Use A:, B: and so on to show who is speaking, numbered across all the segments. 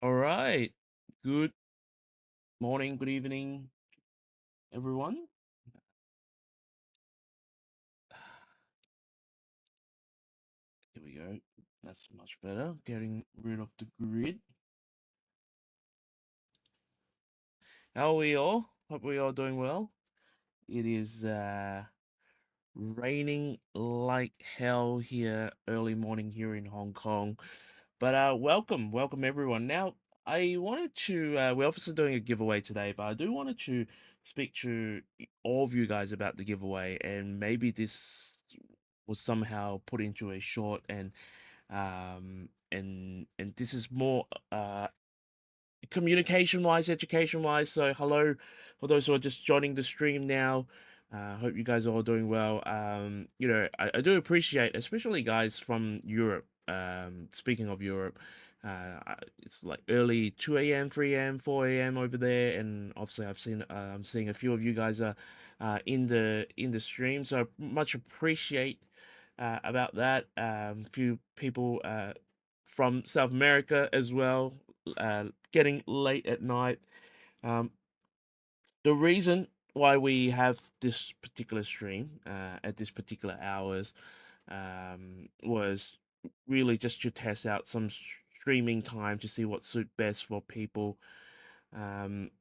A: All right. Good morning, good evening, everyone. Here we go. That's much better. Getting rid of the grid. How are we all? Hope we all doing well. It is raining like hell here, early morning here in Hong Kong. But welcome everyone. Now, I wanted to. We're obviously doing a giveaway today, but I do wanted to speak to all of you guys about the giveaway, and maybe this was somehow put into a short and this is more communication wise, education wise. So hello for those who are just joining the stream now. Hope you guys are all doing well. I do appreciate, especially guys from Europe. Speaking of Europe, it's like early 2 a.m., 3 a.m., 4 a.m. over there, and obviously I'm seeing a few of you guys are in the stream. So much appreciate about that. Few people from South America as well, getting late at night. Um, the reason why we have this particular stream at this particular hours was really just to test out some streaming time to see what suit best for people. Um,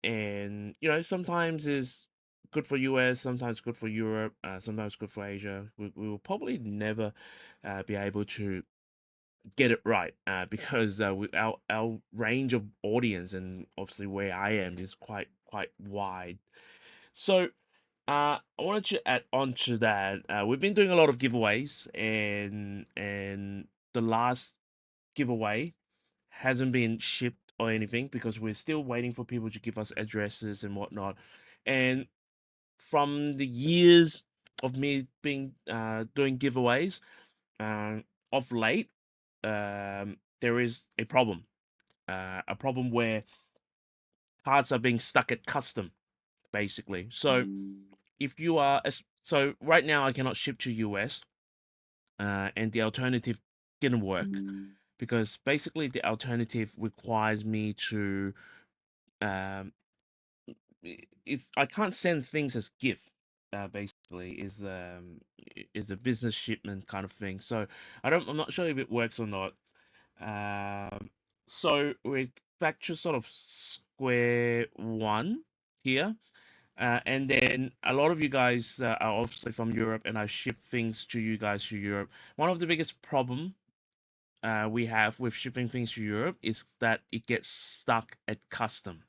A: and sometimes is good for US, sometimes good for Europe, sometimes good for Asia. We will probably never be able to get it right because our range of audience and obviously where I am is quite wide. So I wanted to add on to that. We've been doing a lot of giveaways, and the last giveaway hasn't been shipped or anything because we're still waiting for people to give us addresses and whatnot. And from the years of me being doing giveaways, uh, of late, there is a problem where cards are being stuck at custom, basically. So if you are, so right now I cannot ship to US, and the alternative didn't work because basically the alternative requires me to, um, it's I can't send things as gift. Basically, is a business shipment kind of thing. So I'm not sure if it works or not. Um, so we're back to sort of square one here. And then a lot of you guys are obviously from Europe, and I ship things to you guys to Europe. One of the biggest problem we have with shipping things to Europe is that it gets stuck at custom,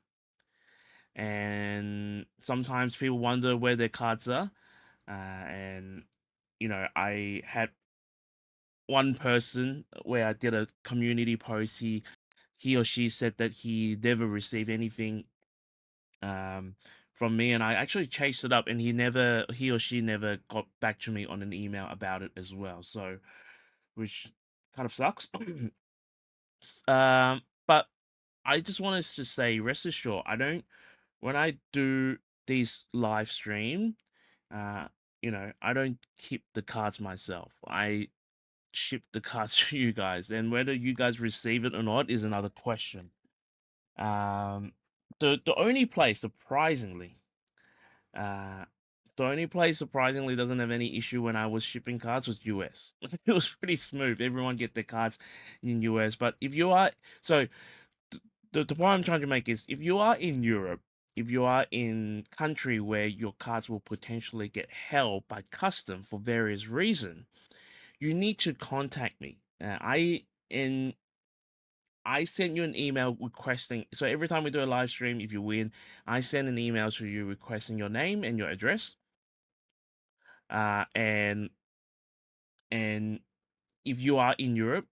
A: and sometimes people wonder where their cards are. And I had one person where I did a community post. He or she said that he never received anything um, from me, and I actually chased it up, and he or she never got back to me on an email about it as well. So, which kind of sucks. But I just wanted to say, rest assured, I don't when I do these live stream, uh, I don't keep the cards myself. I ship the cards to you guys, and whether you guys receive it or not is another question. Um, the only place, uh, surprisingly doesn't have any issue when I was shipping cards was US. It was pretty smooth. Everyone get their cards in US. But if you are so the point I'm trying to make is if you are in Europe, if you are in country where your cards will potentially get held by custom for various reasons, you need to contact me. In I send you an email requesting. So every time we do a live stream, if you win, I send an email to you requesting your name and your address. And if you are in Europe,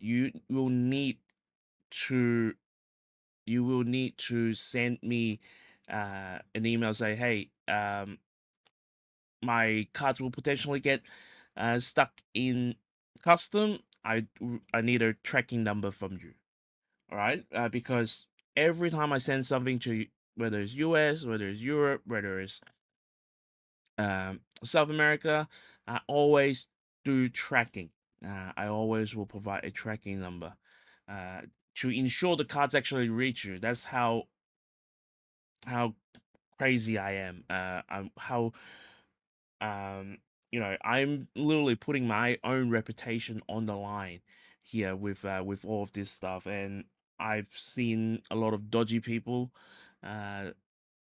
A: you will need to send me an email say, hey, my cards will potentially get stuck in custom. I need a tracking number from you. All right, because every time I send something to whether it's US, whether it's Europe, whether it's South America, I always do tracking. I always will provide a tracking number, uh, to ensure the cards actually reach you. That's how crazy I am. I'm how I'm literally putting my own reputation on the line here with all of this stuff, and I've seen a lot of dodgy people uh,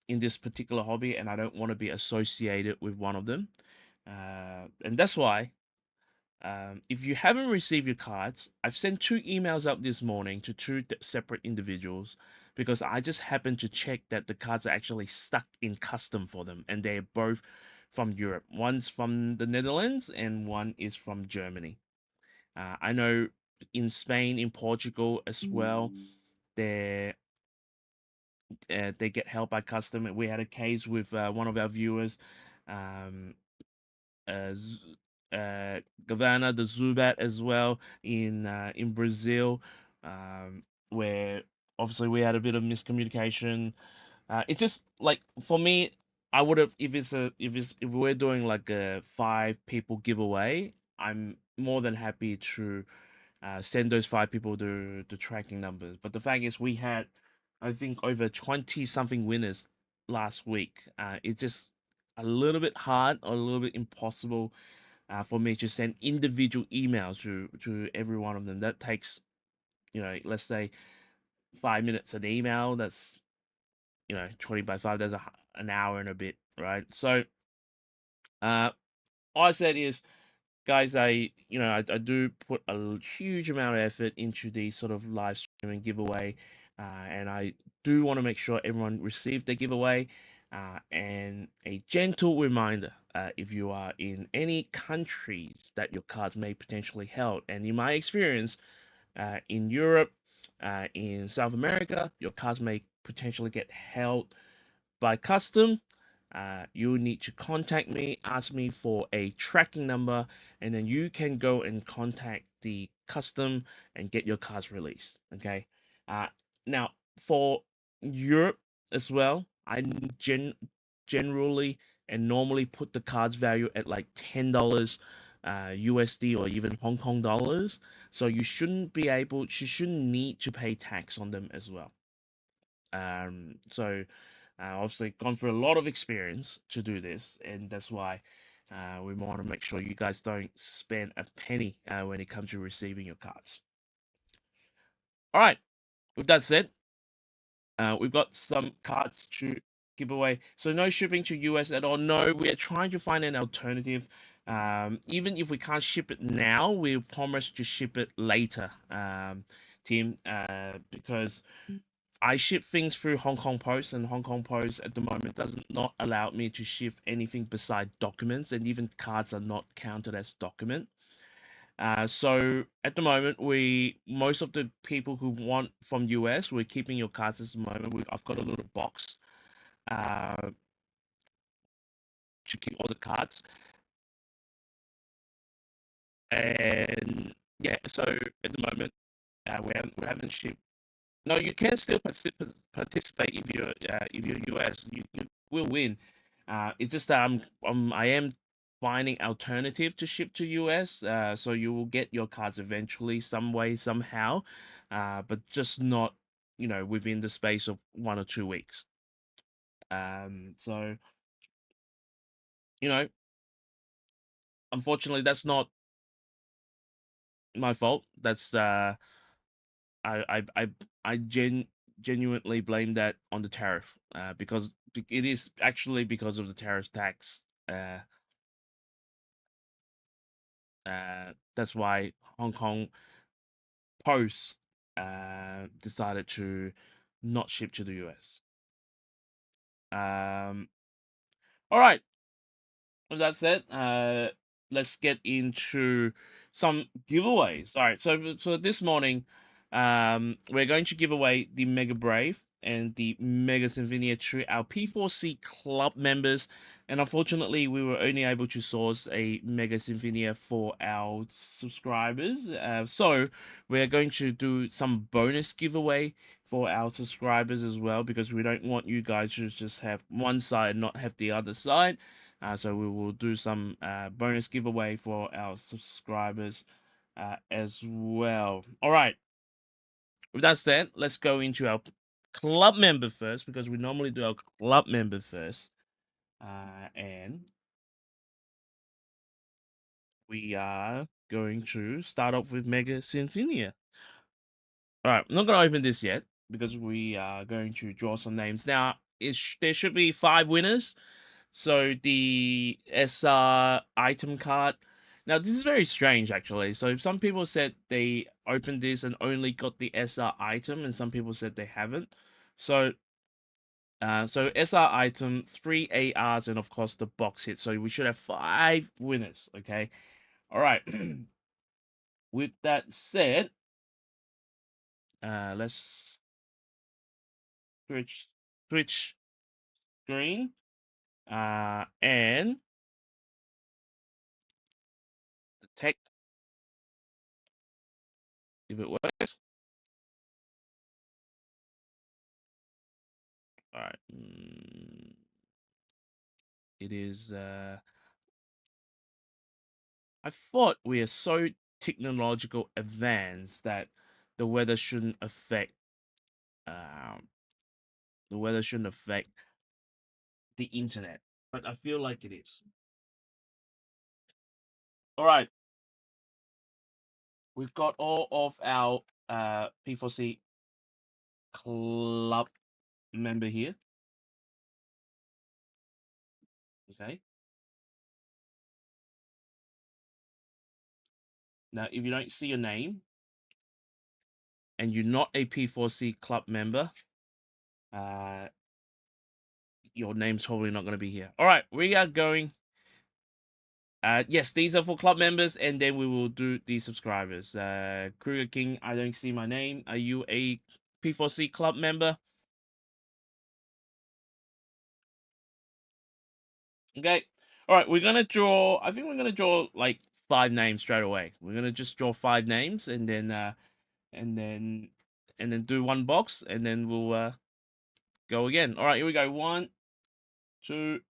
A: in this particular hobby, and I don't want to be associated with one of them. And that's why, if you haven't received your cards, I've sent two emails out this morning to two separate individuals because I just happened to check that the cards are actually stuck in custom for them, and they're both from Europe. One's from the Netherlands, and one is from Germany. I know in Spain, in Portugal as well, they they get help by custom. We had a case with one of our viewers. Um, Z- Gavana, the Zubat as well in Brazil, where obviously we had a bit of miscommunication. It's just like for me, I would have if we're doing like a 5 people giveaway, I'm more than happy to send those 5 people the tracking numbers. But the fact is, we had I think over 20 something winners last week. It's just a little bit hard or a little bit impossible for me to send individual emails to every one of them. That takes let's say 5 minutes an email. That's 20 by 5. That's an hour and a bit, right? So uh, all I said is, guys, I do put a huge amount of effort into these sort of live streaming giveaway, and I do want to make sure everyone received the giveaway. And a gentle reminder, if you are in any countries that your cards may potentially held, and in my experience, in Europe, in South America, your cards may potentially get held by custom. You need to contact me, ask me for a tracking number, and then you can go and contact the custom and get your cards released. Okay. Uh, Now for Europe as well, I generally and normally put the cards value at like $10 USD or even Hong Kong dollars. So you shouldn't need to pay tax on them as well. So obviously gone through a lot of experience to do this, and that's why we want to make sure you guys don't spend a penny when it comes to receiving your cards. All right, with that said, we've got some cards to give away. So no shipping to US at all. No, we are trying to find an alternative. Even if we can't ship it now, we promise to ship it later, Tim, because I ship things through Hong Kong Post, and Hong Kong Post at the moment does not allow me to ship anything beside documents, and even cards are not counted as document. So at the moment, we most of the people who want from US, we're keeping your cards at the moment. I've got a little box uh, to keep all the cards, and yeah. So at the moment, we haven't shipped. No, you can still participate if you're US. You will win. It's just that I am finding alternative to ship to US. So you will get your cards eventually, some way, somehow, but just not within the space of 1 or 2 weeks. So you know, unfortunately, that's not my fault. That's I I genuinely blame that on the tariff, because it is actually because of the tariff tax. That's why Hong Kong Post decided to not ship to the US. All right. With that said, let's get into some giveaways. All right, so this morning, we're going to give away the Mega Brave and the Mega Symphonia to our P4C club members, and unfortunately, we were only able to source a Mega Symphonia for our subscribers. So we're going to do some bonus giveaway for our subscribers as well, because we don't want you guys to just have one side and not have the other side. So we will do some bonus giveaway for our subscribers as well. All right. with that said, let's go into our club member first because we normally do our club member first. And we are going to start off with Mega Symphonia. All right, I'm not going to open this yet because we are going to draw some names. Now, there should be 5 winners. So the SR item card. Now, this is very strange, actually. So some people said they opened this and only got the SR item, and some people said they haven't. So, so SR item, 3 ARs, and of course the box hit. So we should have 5 winners. Okay. All right. With that said, let's switch screen. And the tech, if it works. All right. It is. I thought we are so technological advanced that the weather shouldn't affect. Um, the weather shouldn't affect the internet, but I feel like it is. All right. We've got all of our P4C club member here. Okay. Now, if you don't see your name and you're not a P4C club member, uh, your name's probably not going to be here. All right, we are going. Yes, these are for club members, and then we will do the subscribers. Kruger King, I don't see my name. Are you a P4C club member? Okay. All right, we're gonna draw. I think we're gonna draw like 5 names straight away. We're gonna just draw 5 names, and then and then do 1 box, and then we'll go again. All right, here we go. 1, 2.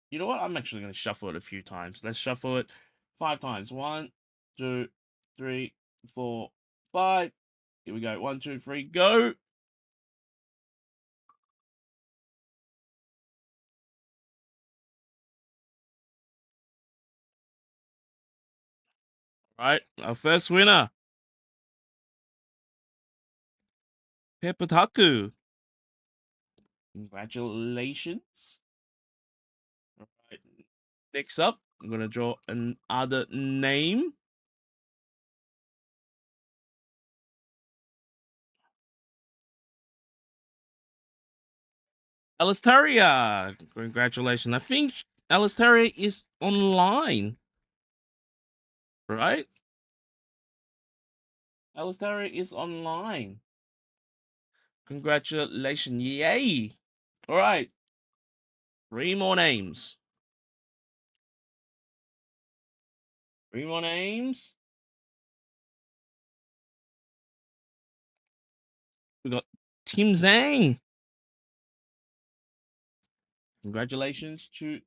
A: You know what? I'm actually gonna shuffle it a few times. Let's shuffle it 5 times. 1, 2, 3, 4, 5. Here we go. 1, 2, 3, go. All right, our first winner, Pepataku. Congratulations. All right. Next up, I'm gonna draw another name. Alistaria. Congratulations. I think Alistaria is online, right? Alistaria is online. Congratulations. Yay. All right. 3 more names. 3 more names. We got Tim Zhang. Congratulations to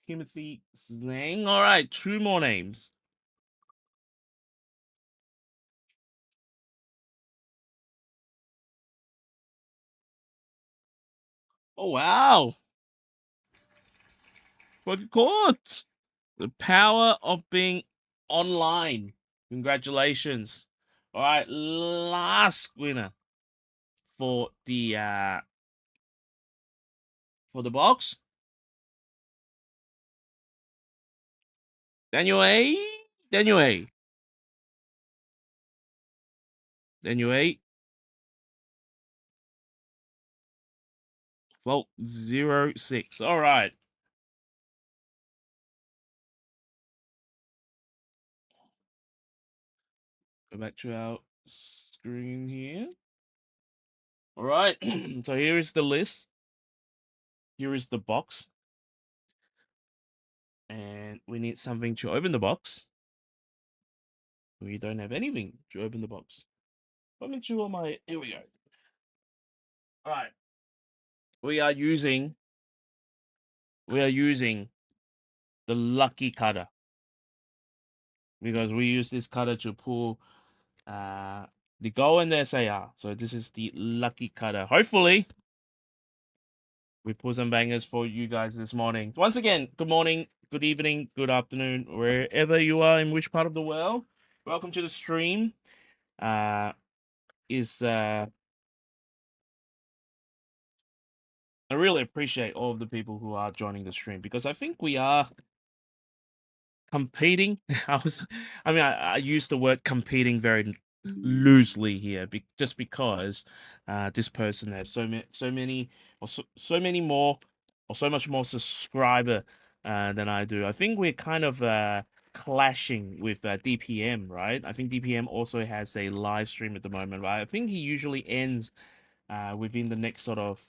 A: Timothy Zhang. All right, 2 more names. Oh, wow. But caught. The power of being online. Congratulations. All right, last winner for the box. Daniel A. Daniel A. Daniel A. Vault 06. All right. Go back to our screen here. All right. So here is the list. Here is the box. And we need something to open the box. We don't have anything to open the box. Let me chew on my. Here we go. All right. We are using the lucky cutter because we use this cutter to pull The Go and the SAR. So this is the lucky cutter. Hopefully, we pull some bangers for you guys this morning. Once again, good morning, good evening, good afternoon, wherever you are in which part of the world. Welcome to the stream. Is I really appreciate all of the people who are joining the stream because I think we are competing. I use the word competing very loosely here, just because this person has so many, or so many more, or so much more subscriber than I do. I think we're kind of clashing with DPM, right? I think DPM also has a live stream at the moment, right? I think he usually ends within the next sort of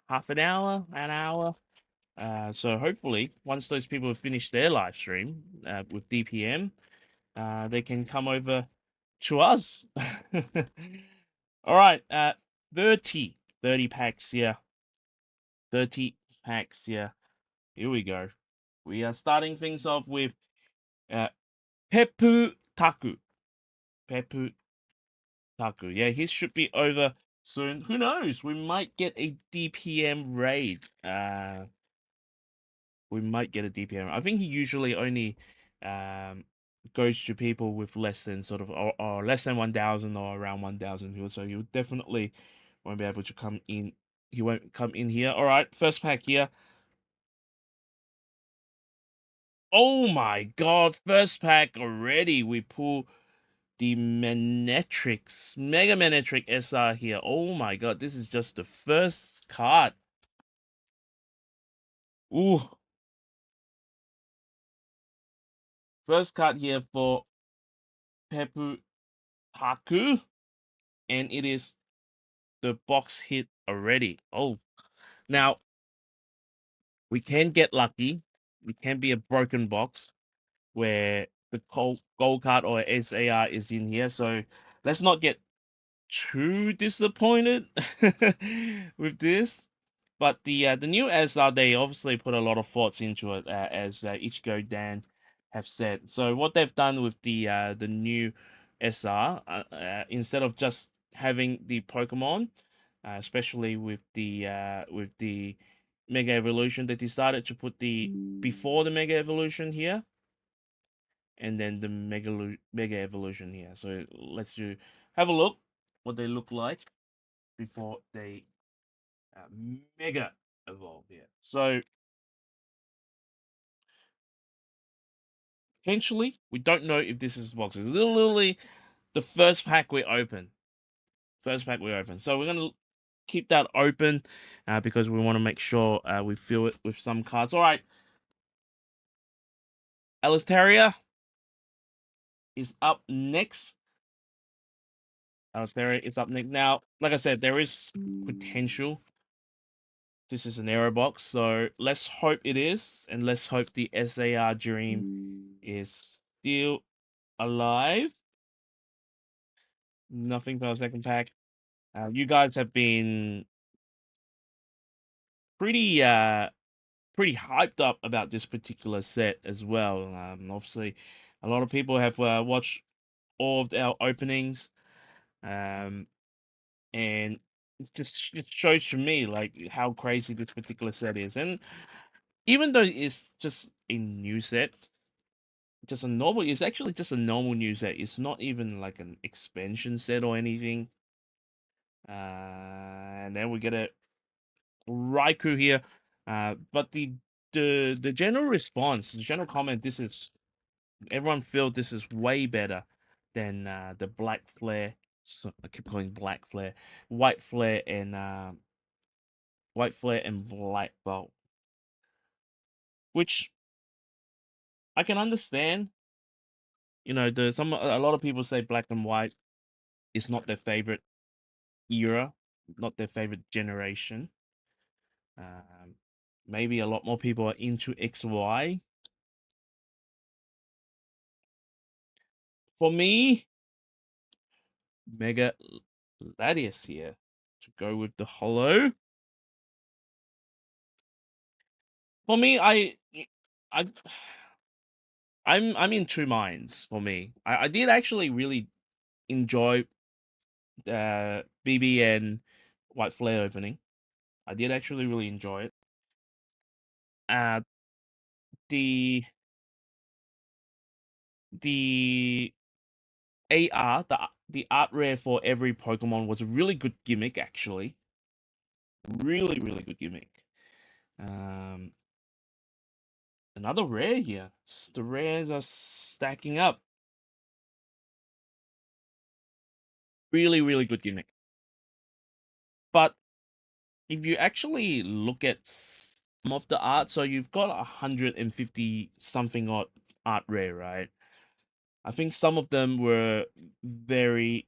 A: half an hour. So hopefully, once those people have finished their live stream with DPM, they can come over to us. All right, 30 packs here. 30 packs here. Here we go. We are starting things off with uh, Pepu Taku. Pepu Taku. Yeah, his should be over soon. Who knows? We might get a DPM raid. We might get a DPM. I think he usually only um, goes to people with less than sort of or less than 1,000 or around 1,000. So you definitely won't be able to come in. He won't come in here. All right, first pack here. Oh my god, first pack already. We pull the Manetrix, Mega Manetric SR here. Oh my god, this is just the first card. Ooh, first card here for Pepu Taku, and it is the box hit already. Oh, now we can get lucky. It can be a broken box where the gold card or SAR is in here. So let's not get too disappointed with this. But the new SR, they obviously put a lot of thoughts into it, as Ichigo Dan have said. So what they've done with the new SR, instead of just having the Pokemon, especially with the Mega Evolution, they decided to put the before the Mega Evolution here, and then the Mega Evolution here. So have a look what they look like before they Mega Evolve here. So potentially, we don't know if this is boxes. Literally, the first pack we open. First pack we open. So we're gonna keep that open because we want to make sure we fill it with some cards. All right, Alistair is up next. Alistair is up next. Now, like I said, there is potential. This is an error box, so let's hope it is, and let's hope the SAR dream is still alive. Nothing for the second pack. You guys have been pretty pretty hyped up about this particular set as well. Obviously, a lot of people have watched all of our openings, um, and it shows to me like how crazy this particular set is. And even though it's just a new set, it's actually just a normal new set. It's not even like an expansion set or anything. And then we get a Raikou here. But the general response, the general comment, this is everyone feel this is way better than the Black Flare. So I keep calling Black Flare, White Flare, and White Flare and Black Bolt, which I can understand. You know, a lot of people say Black and White is not their favorite era, not their favorite generation. Um, Maybe a lot more people are into XY. For me, Mega Latias here to go with the Hollow. For me, I, I'm in two minds. For me, I did actually really enjoy BB and White Flare opening. I did actually really enjoy it. Uh, the the AR, the art rare for every Pokemon was a really good gimmick, actually. Really, really good gimmick. Um, Another rare here. The rares are stacking up. Really, really good gimmick. But if you actually look at some of the art, so you've got 150 something odd art rare, right? I think some of them were very.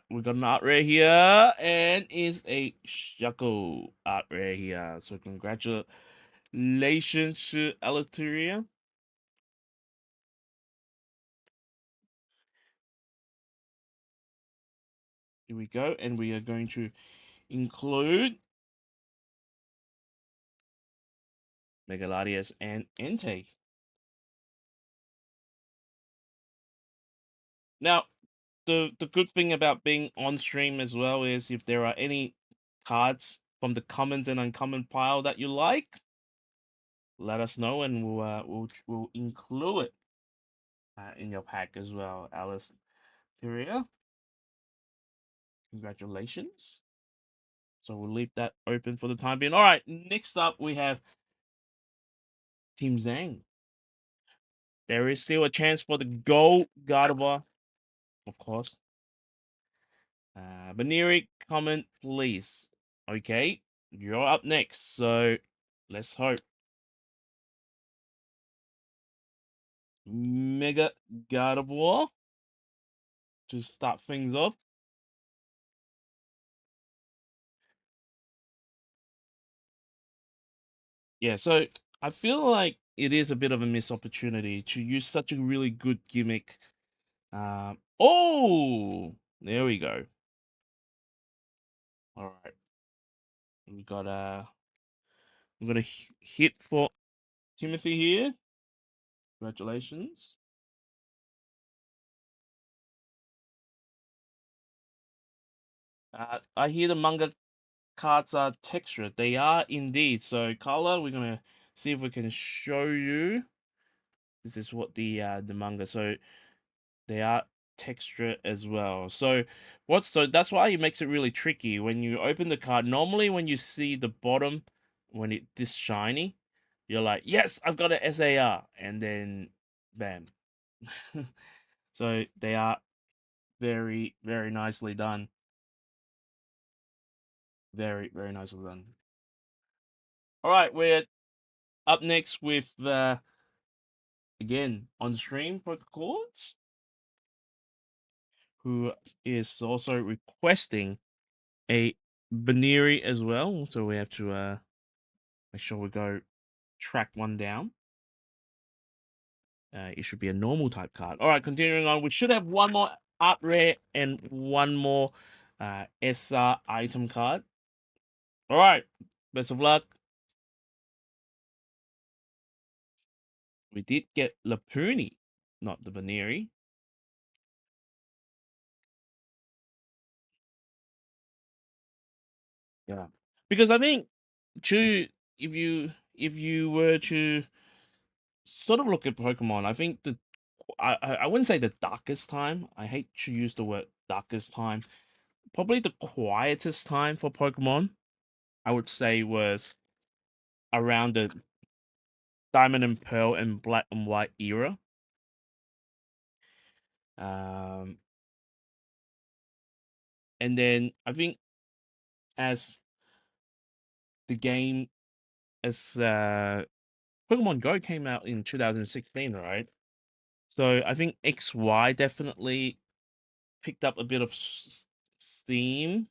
A: We got an art rare here, and is a Shuckle art rare here. So congratulations to Alateria. Here we go, and we are going to include Megaladius and Entei. Now, the good thing about being on stream as well is if there are any cards from the commons and uncommon pile that you like, let us know and we'll include it in your pack as well. Alice Tyria, congratulations. So we'll leave that open for the time being. All right, next up we have Team Zhang. There is still a chance for the gold Gardevoir, of course. Baneri, comment please. Okay, you're up next. So let's hope. Mega Gardevoir to start things off. Yeah, so I feel like it is a bit of a missed opportunity to use such a really good gimmick. Oh, there we go. All right, we got we got a hit for Timothy here. Congratulations. I hear the manga cards are textured. They are indeed. So, Carla, we're gonna see if we can show you. This is what the manga. So they are textured as well. So that's why it makes it really tricky when you open the card. Normally, when you see the bottom when it this shiny, you're like, yes, I've got an SAR, and then bam. So they are very, very nicely done. Very, very nicely done. All right, we're up next with again on stream for Chords, who is also requesting a Baneri as well. So we have to make sure we go track one down. It should be a normal type card. All right, continuing on. We should have one more art rare and one more SR item card. All right, best of luck. We did get Lapuni, not the Baneri. Yeah, because I think to if you were to sort of look at Pokemon, I think I wouldn't say the darkest time. I hate to use the word darkest time. Probably the quietest time for Pokemon, I would say, was around the Diamond and Pearl and Black and White era. Um, and then I think as the game, as Pokemon Go came out in 2016, right? So I think XY definitely picked up a bit of steam.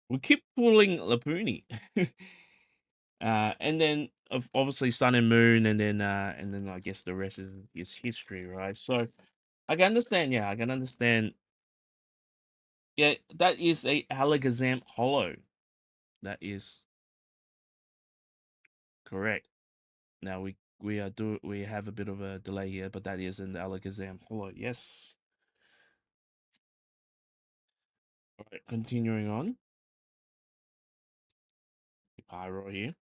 A: We keep pulling Lapuni. And then obviously Sun and Moon, and then I guess the rest is history, right? So I can understand, yeah, I can understand. Yeah, that is a Alakazam Hollow. That is correct. Now we we have a bit of a delay here, but that is in the Alakazam. Hello, yes. All right, continuing on. Pyro here.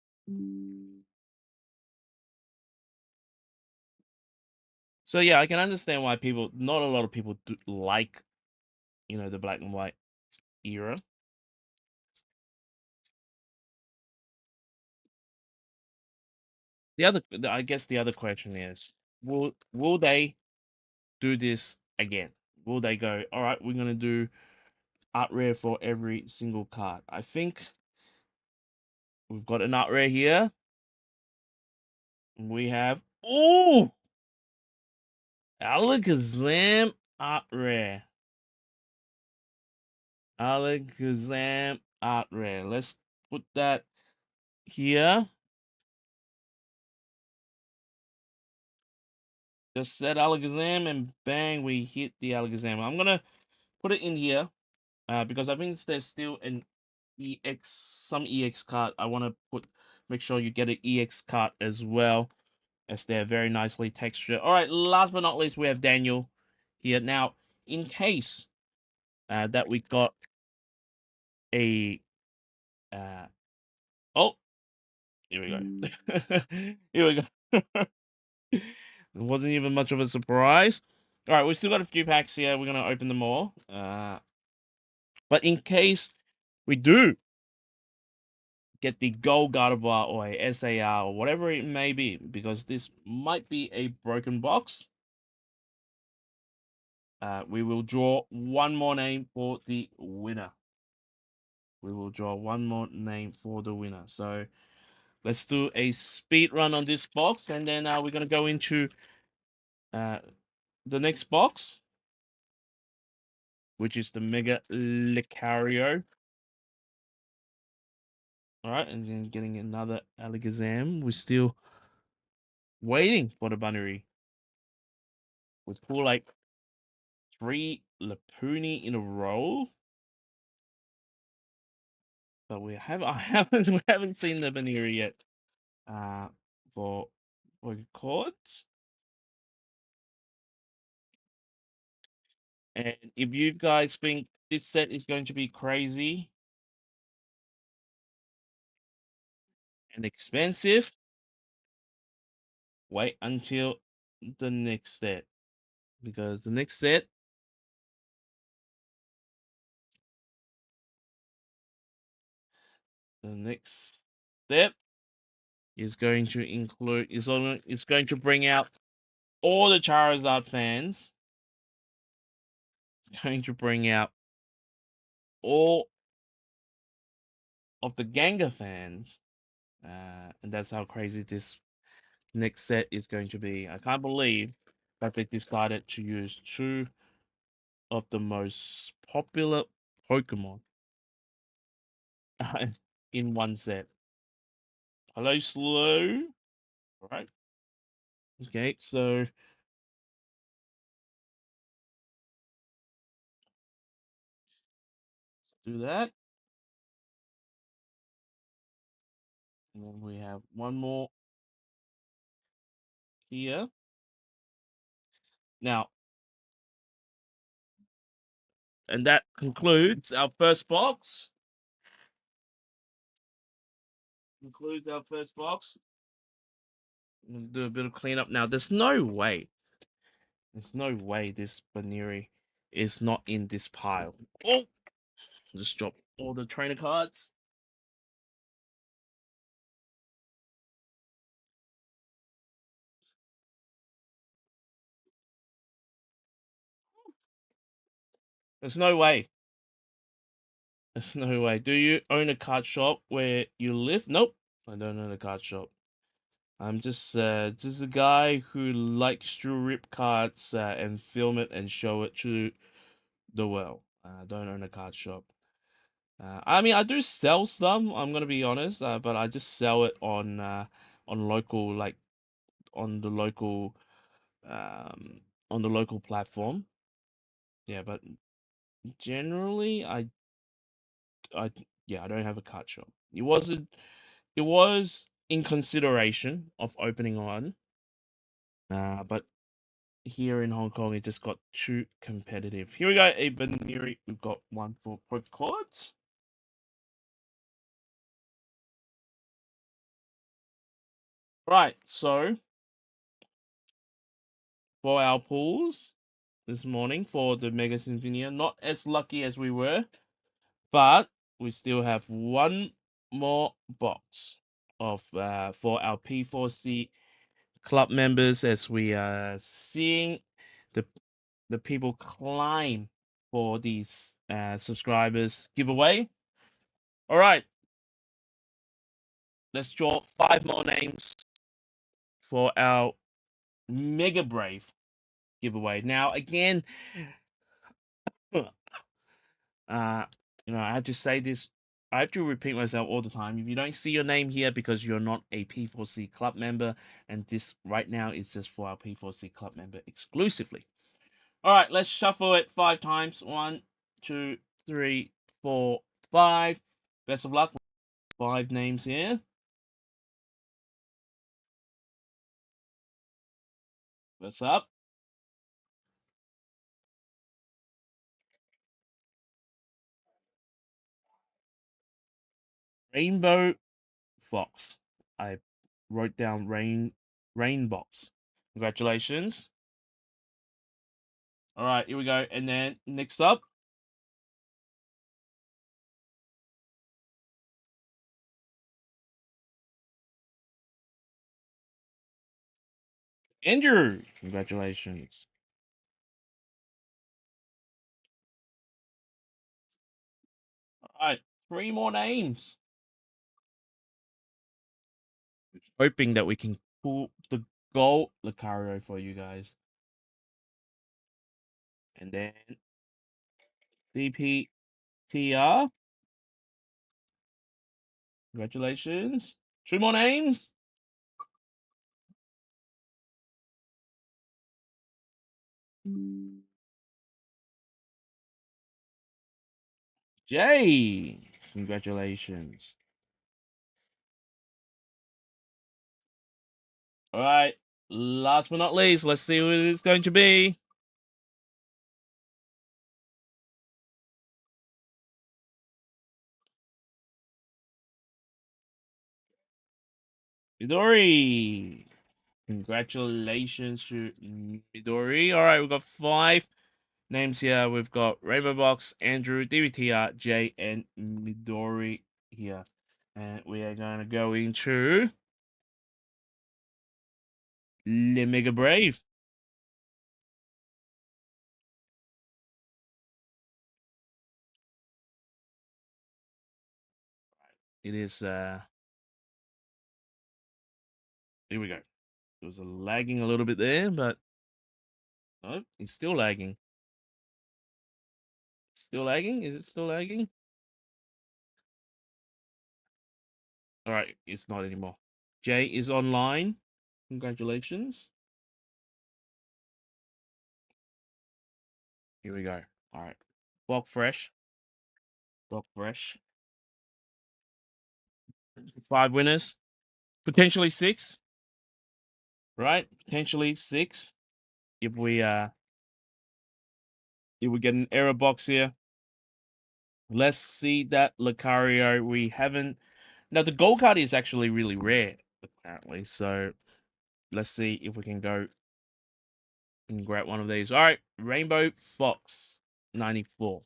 A: So yeah, I can understand why not a lot of people do like, the black and white era. I guess the other question is, will they do this again? Will they go, all right, we're gonna do art rare for every single card? I think we've got an art rare here. We have Alakazam art rare. Alakazam art rare. Let's put that here. Just set Alakazam and bang, we hit the Alakazam. I'm gonna put it in here because I think there's still an some EX card. I want to make sure you get an EX card as well, as they're very nicely textured. All right, last but not least, we have Daniel here. Now, in case that we got a uh, oh, here we go. Here we go. It wasn't even much of a surprise. All right, we've still got a few packs here. We're gonna open them all. But in case we do get the Gold Gardevoir or a SAR or whatever it may be, because this might be a broken box, we will draw one more name for the winner. We will draw one more name for the winner. So let's do a speed run on this box, and then we're gonna go into the next box, which is the Mega Lucario. All right, and then getting another Alakazam. We're still waiting for the Bunnery. With pull like 3 Lapuni in a row. But we haven't seen the Bunnery yet. For cards. And if you guys think this set is going to be crazy and expensive, wait until the next set. Because the next set the next step is going to include is going to bring out all the Charizard fans. It's going to bring out all of the Gengar fans. And that's how crazy this next set is going to be. I can't believe that they decided to use two of the most popular Pokemon in one set. Hello, Slow. All right. Okay, so let's do that. And then we have one more here. Now, and that concludes our first box. Concludes our first box. I'm gonna do a bit of cleanup now. There's no way this Baneri is not in this pile. Oh, just drop all the trainer cards. There's no way. There's no way. Do you own a card shop where you live? Nope. I don't own a card shop. I'm just a guy who likes to rip cards and film it and show it to the world. I don't own a card shop. I mean, I do sell some. I'm gonna be honest, but I just sell it on local, like on the local, um, on the local platform. Yeah, but generally, I, yeah, I don't have a card shop. It was in consideration of opening one, But here in Hong Kong, it just got too competitive. Here we go, Eben Neri. We've got one for pro cards. Right, so for our pools this morning for the Mega Symphonia, not as lucky as we were, but we still have one more box of for our P4C club members as we are seeing the people climb for these subscribers giveaway. All right, let's draw 5 more names for our Mega Brave giveaway. Now, again, uh, I have to say this. I have to repeat myself all the time. If you don't see your name here because you're not a P4C club member, and this right now is just for our P4C club member exclusively. All right, let's shuffle it 5 times. 1, 2, 3, 4, 5. Best of luck. 5 names here. What's up? Rainbow Fox. I wrote down rainbows. Congratulations. All right, here we go. And then next up, Andrew. Congratulations. All right, 3 more names. Hoping that we can pull the gold Lucario for you guys. And then DPTR. Congratulations. 2 more names. Jay. Congratulations. All right. Last but not least, let's see who it is going to be. Midori. Congratulations to Midori. All right, we've got 5 names here. We've got Rainbow Box, Andrew, DVTR, Jay, and Midori here. And we are going to go into Le Mega Brave. It is, here we go. It was lagging a little bit there, but oh, it's still lagging. Still lagging? Is it still lagging? All right, it's not anymore. Jay is online. Congratulations. Here we go. All right. Block fresh. Block fresh. 5 winners. Potentially 6. Right? Potentially 6. If we get an error box here. Let's see that Lucario. We haven't. Now the gold card is actually really rare, apparently. So let's see if we can go and grab one of these. All right, Rainbow Fox 94.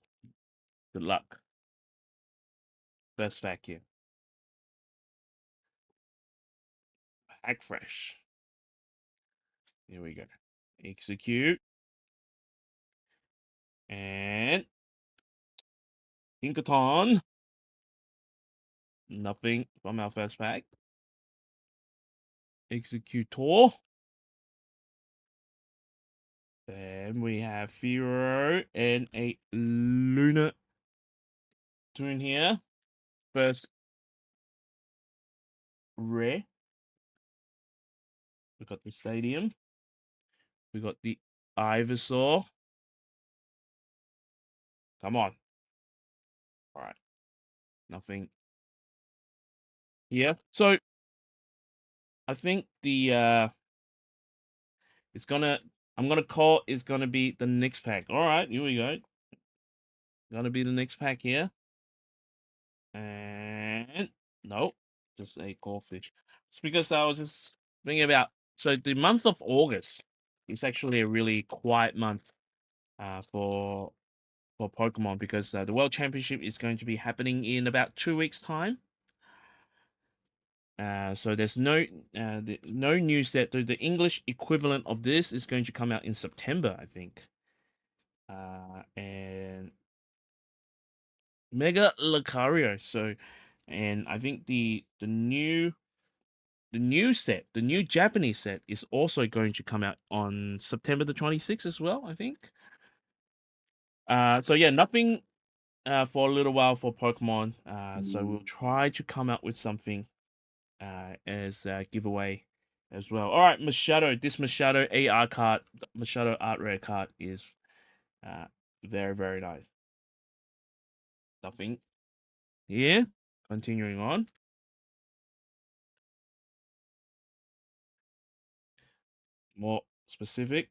A: Good luck. First pack here. Pack fresh. Here we go. Execute. And Pinkaton. Nothing from our first pack. Executor. Then we have Firo and a Luna Toon here. First rare. We got the Stadium. We got the Ivysaur. Come on. All right. Nothing here. So I think the It's gonna. I'm gonna call. It's gonna be the next pack. All right, here we go. Gonna be the next pack here. And no, just a goldfish. It's because I was just thinking about. So the month of August is actually a really quiet month for Pokemon because the World Championship is going to be happening in about 2 weeks' time. So there's no news that the English equivalent of this is going to come out in September, I think. And Mega Lucario. So, and I think the new Japanese set is also going to come out on September the 26th as well, I think. So yeah, nothing for a little while for Pokemon. So we'll try to come out with something as a giveaway as well. All right, Machado. This Machado AR card, Machado Art Rare card is uh, very, very nice. Nothing here. Continuing on. More specific.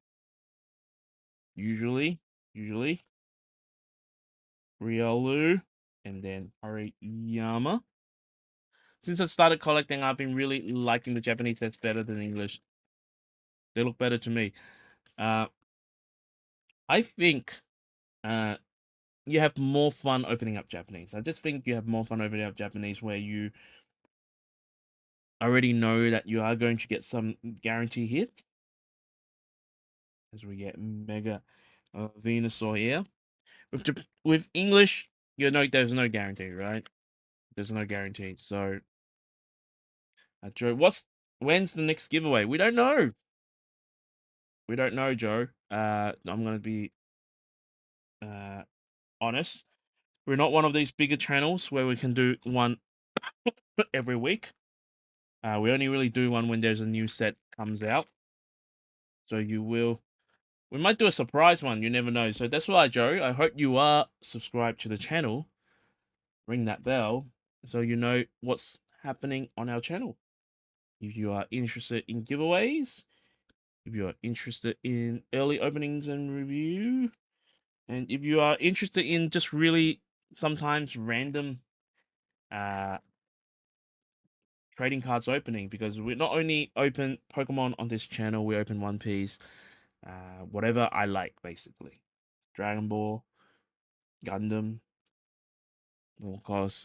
A: Usually, Riolu, and then Hariyama. Since I started collecting, I've been really liking the Japanese sets better than English. They look better to me. Uh, I think uh, you have more fun opening up Japanese. I just think you have more fun opening up Japanese where you already know that you are going to get some guarantee hits. As we get Mega Venusaur here. With English, there's no guarantee, right? There's no guarantee. So, Joe, when's the next giveaway? We don't know. We don't know, Joe. I'm gonna be uh honest. We're not one of these bigger channels where we can do one every week. We only really do one when there's a new set comes out. So we might do a surprise one. You never know. So that's why, Joe. I hope you are subscribed to the channel. Ring that bell so you know what's happening on our channel. If you are interested in giveaways, if you are interested in early openings and review, and if you are interested in just really sometimes random uh trading cards opening, because we not only open Pokemon on this channel, we open One Piece, whatever I like basically. Dragon Ball, Gundam, of course,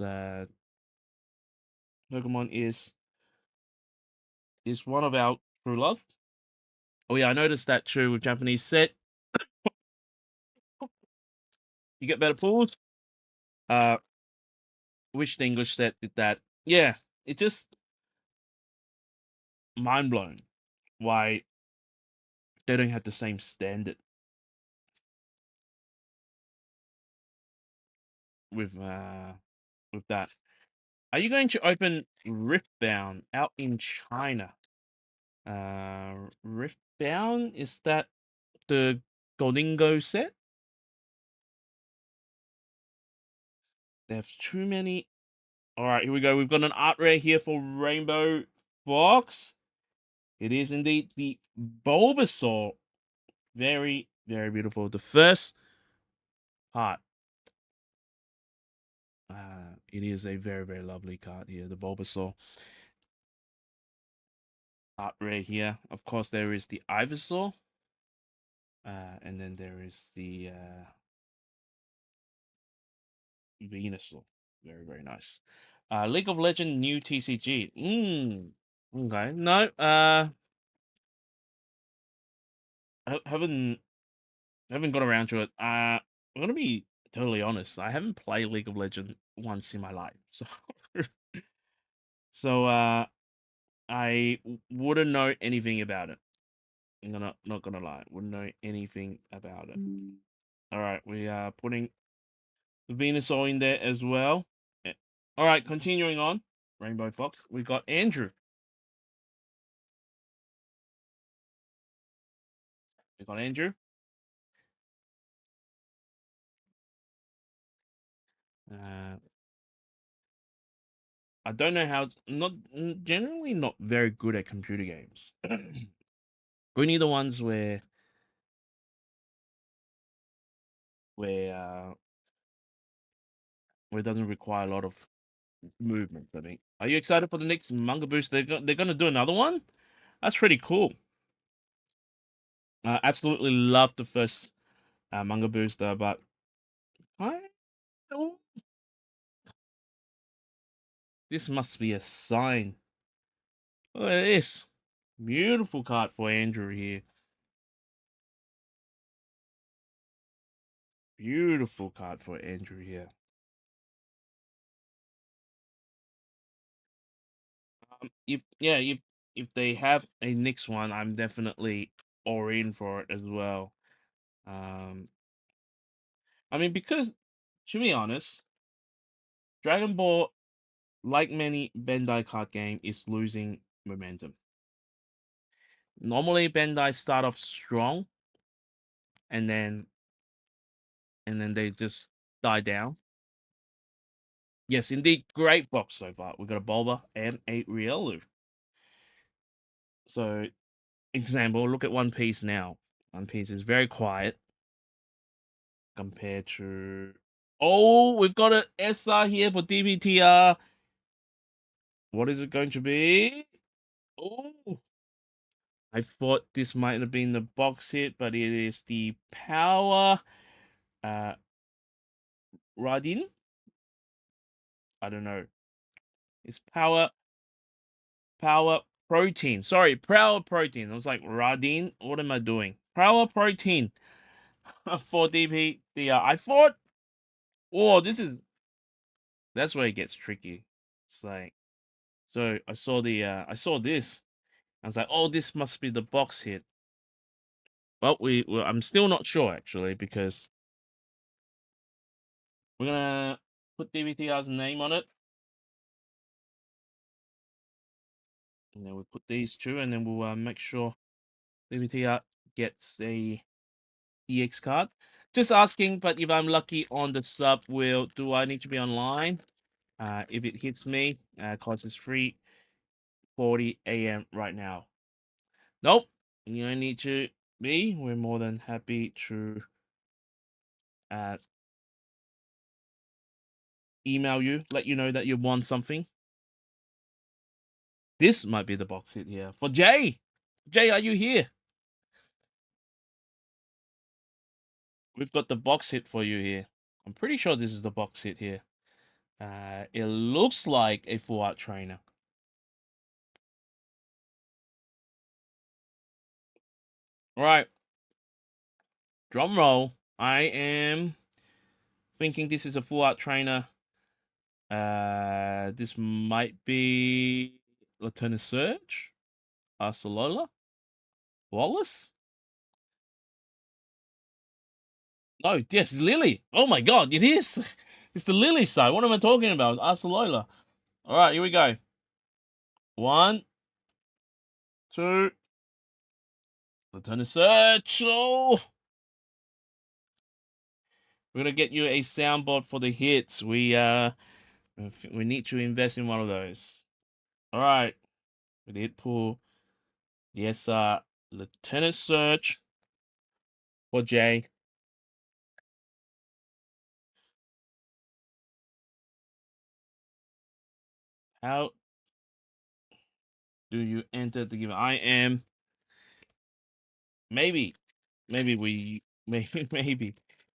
A: Pokemon is one of our true love. Oh yeah, I noticed that too with Japanese set. You get better pulls. Uh, wish the English set did that. Yeah, it just mind blown why they don't have the same standard with with that. Are you going to open Riftbound out in China? Riftbound, is that the Goldingo set? They have too many. All right, here we go. We've got an art rare here for Rainbow Fox. It is indeed the Bulbasaur. Very, very beautiful. The first part. It is a very, very lovely card here. The Bulbasaur art rare here. Of course, there is the Ivysaur. And then there is the Venusaur. Very, very nice. League of Legends new TCG. Okay. No, haven't got around to it. I'm gonna be totally honest. I haven't played League of Legends once in my life, so so I wouldn't know anything about it. I'm not gonna lie, wouldn't know anything about it. All right, we are putting the Venusaur in there as well. All right, continuing on. Rainbow Fox. We got Andrew. We got Andrew. Uh, I don't know how. Not generally not very good at computer games. We need the ones where where it doesn't require a lot of movement. I think. Are you excited for the next manga boost? They're gonna do another one. That's pretty cool. I absolutely love the first manga booster, but I oh, this must be a sign. Look at this. Beautiful card for Andrew here. Beautiful card for Andrew here. If they have a next one, I'm definitely all in for it as well. Um, I mean, because to be honest, Dragon Ball, like many Bandai card game, is losing momentum. Normally, Bandai start off strong, and then they just die down. Yes, indeed, great box so far. We got a Bulba and a Riolu. So, example, look at One Piece now. One Piece is very quiet compared to. Oh, we've got an SR here for DBTR. What is it going to be? Oh, I thought this might have been the box hit, but it is the Power uh Radin. I don't know. It's Power Protein. Sorry, Power Protein. I was like Radin. What am I doing? Power Protein for DBTR. I thought. Oh, that's where it gets tricky. It's like so I saw this. I was like, oh, this must be the box hit. Well, I'm still not sure actually because we're gonna put DBTR's name on it, and then we put these two, and then we'll make sure DBTR gets a EX card. Just asking, but if I'm lucky on the sub, do I need to be online? If it hits me, cause it's 3:40 a.m. right now. Nope, you don't need to be. We're more than happy to uh, email you, let you know that you won something. This might be the box hit here for Jay. Jay, are you here? We've got the box hit for you here. I'm pretty sure this is the box hit here. It looks like a full art trainer. All right, drum roll. I am thinking this is a full art trainer. This might be Lieutenant Surge, Arcelola, Wallace. No, yes, Lily. Oh my god, it is. It's the Lily side. What am I talking about? Arcelola. All right, here we go. 1, 2. Lieutenant Surge. Oh, we're gonna get you a soundboard for the hits. We need to invest in one of those. All right, with the hit pool. Yes, Lieutenant Surge for Jay. How do you enter the game? I am maybe maybe we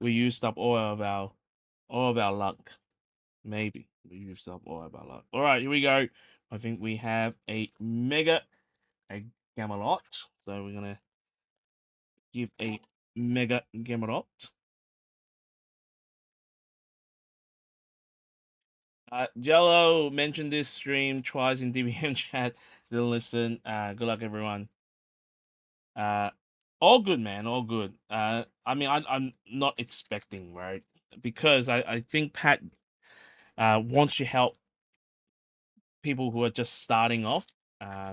A: used up all of our luck. Maybe we used up all of our luck. All right, here we go. I think we have a Gamelot. So we're gonna give a Mega Gamelot. Jello mentioned this stream twice in DBM chat. Didn't listen. Good luck, everyone. Uh, all good, man. All good. I mean, I'm not expecting, right? Because I think Pat wants to help people who are just starting off.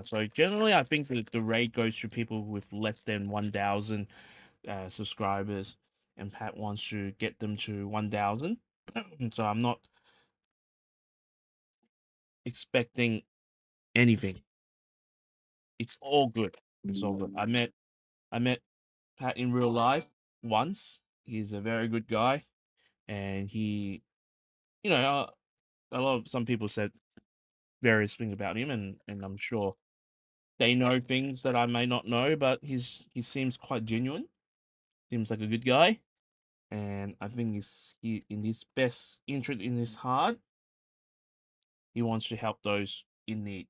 A: So generally, I think the rate goes to people with less than 1,000 subscribers, and Pat wants to get them to 1,000. So I'm not expecting anything. It's all good. It's all good. I met Pat in real life once. He's a very good guy, and he, you know, a lot of some people said various things about him, and I'm sure they know things that I may not know, but he seems quite genuine. Seems like a good guy, and I think he in his best interest in his heart, he wants to help those in need.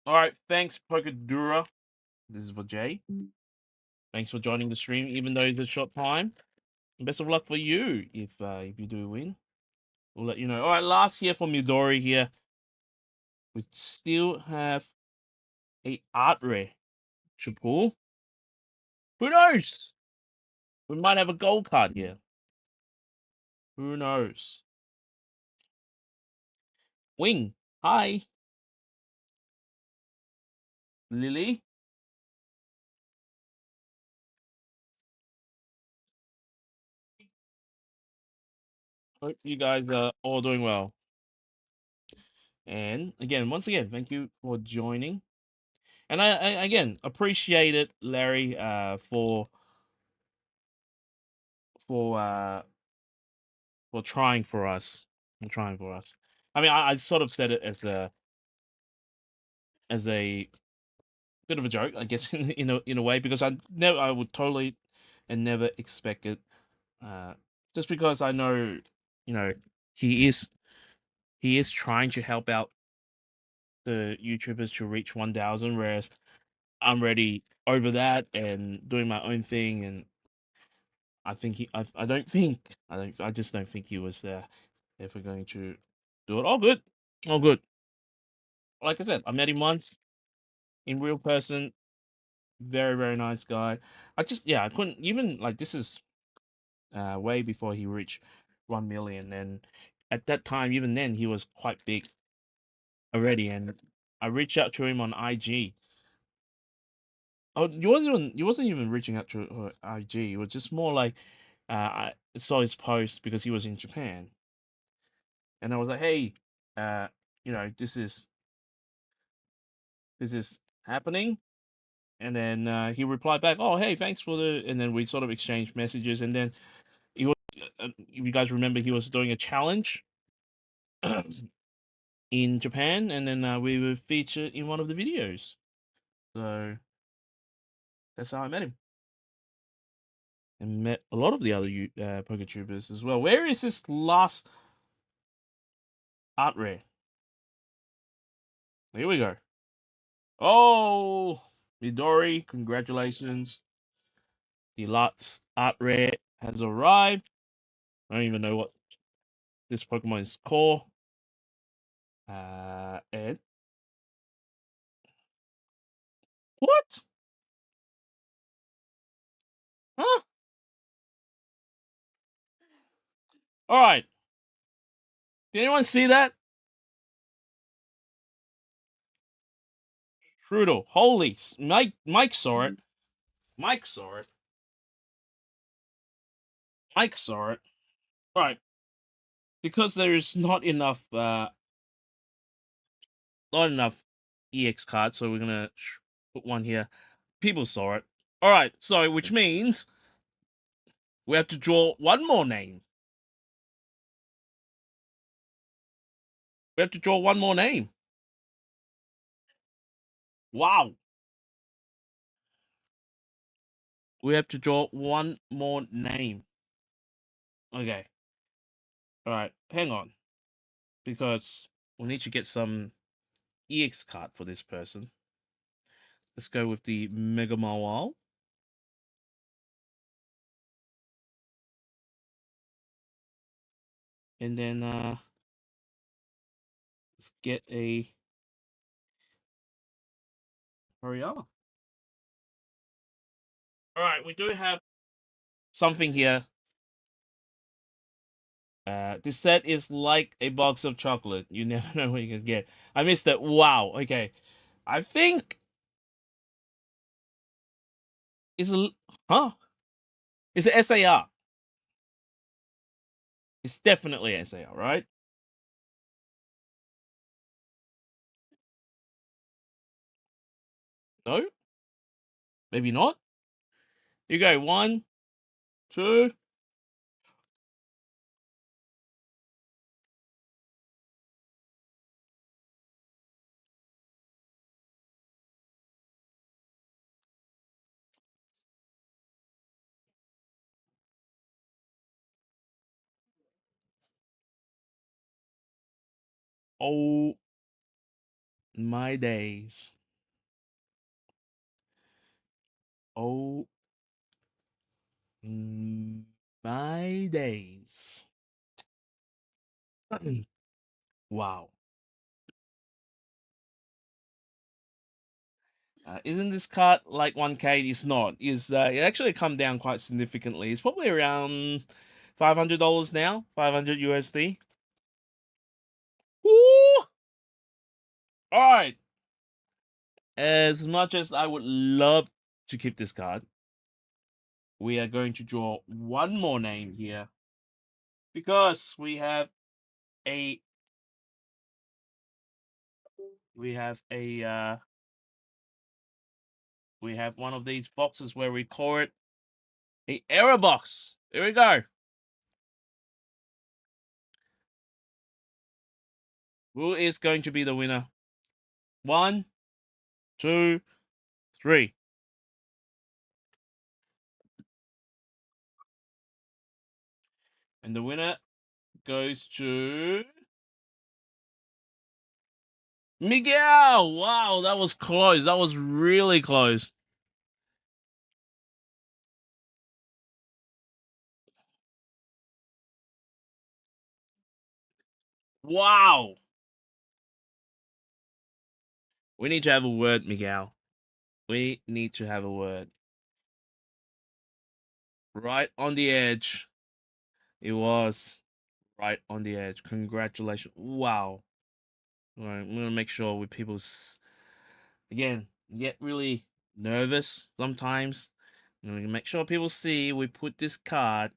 A: All right, thanks, Pokadura. This is for Jay. Thanks for joining the stream, even though it's a short time. Best of luck for you if you do win. We'll let you know. All right, last year for Midori here. We still have a art rare. Shapool. Who knows? We might have a gold card here. Who knows? Wing. Hi. Lily. Hope you guys are all doing well. And again, once again, thank you for joining. And I again appreciate it, Larry, for uh for trying for us. And trying for us. I mean, I sort of said it as a bit of a joke, I guess, in a way, because I would totally and never expect it. Uh, just because I know, you know, he is he is trying to help out the YouTubers to reach 1,000, whereas I'm already over that and doing my own thing, and I think I don't think I just don't think he was there if we're going to do it. All good, all good. Like I said, I met him once in real person. Very very nice guy. I couldn't even like this is way before he reached 1 million, and at that time, even then, he was quite big already. And I reached out to him on IG. Oh, you wasn't even reaching out to IG. It was just more like I saw his post because he was in Japan, and I was like, hey, uh, this is happening. And then he replied back, oh, hey, thanks for the. And then we sort of exchanged messages, and then he was. If you guys remember, he was doing a challenge in Japan, and then we were featured in one of the videos. So that's how I met him, and met a lot of the other poker tubers as well. Where is this last art rare? Here we go. Oh, Midori, congratulations! The last art rare has arrived. I don't even know what this Pokemon is called. And what? Huh? All right. Did anyone see that? Trudeau. Holy, Mike saw it. Mike saw it. Mike saw it. All right. Because there is not enough EX cards, so we're gonna put one here. People saw it. All right, so which means we have to draw one more name. We have to draw one more name. Wow. We have to draw one more name. Okay. All right. Hang on, because we need to get some EX card for this person. Let's go with the Mega Mawile. And then let's get a Hariyama. All right, we do have something here. This set is like a box of chocolate. You never know what you can get. I missed it. Wow. Okay. I think it's a huh? It's an SAR. It's definitely SAR, right? No? Maybe not. You go. One, two. Oh my days. Oh my days. Wow. Isn't this card like 1K? It's not. Is it actually come down quite significantly? It's probably around $500 now, 500 USD. Woo! All right. As much as I would love to keep this card, we are going to draw one more name here because a we have a we have one of these boxes where we call it a error box. There we go. Who is going to be the winner? One, two, three. And the winner goes to Miguel. Wow, that was close. That was really close. Wow. We need to have a word, Miguel. We need to have a word. Right on the edge. It was right on the edge. Congratulations. Wow. All right, I'm going to make sure with people's. Again, get really nervous sometimes. I'm going to make sure people see we put this card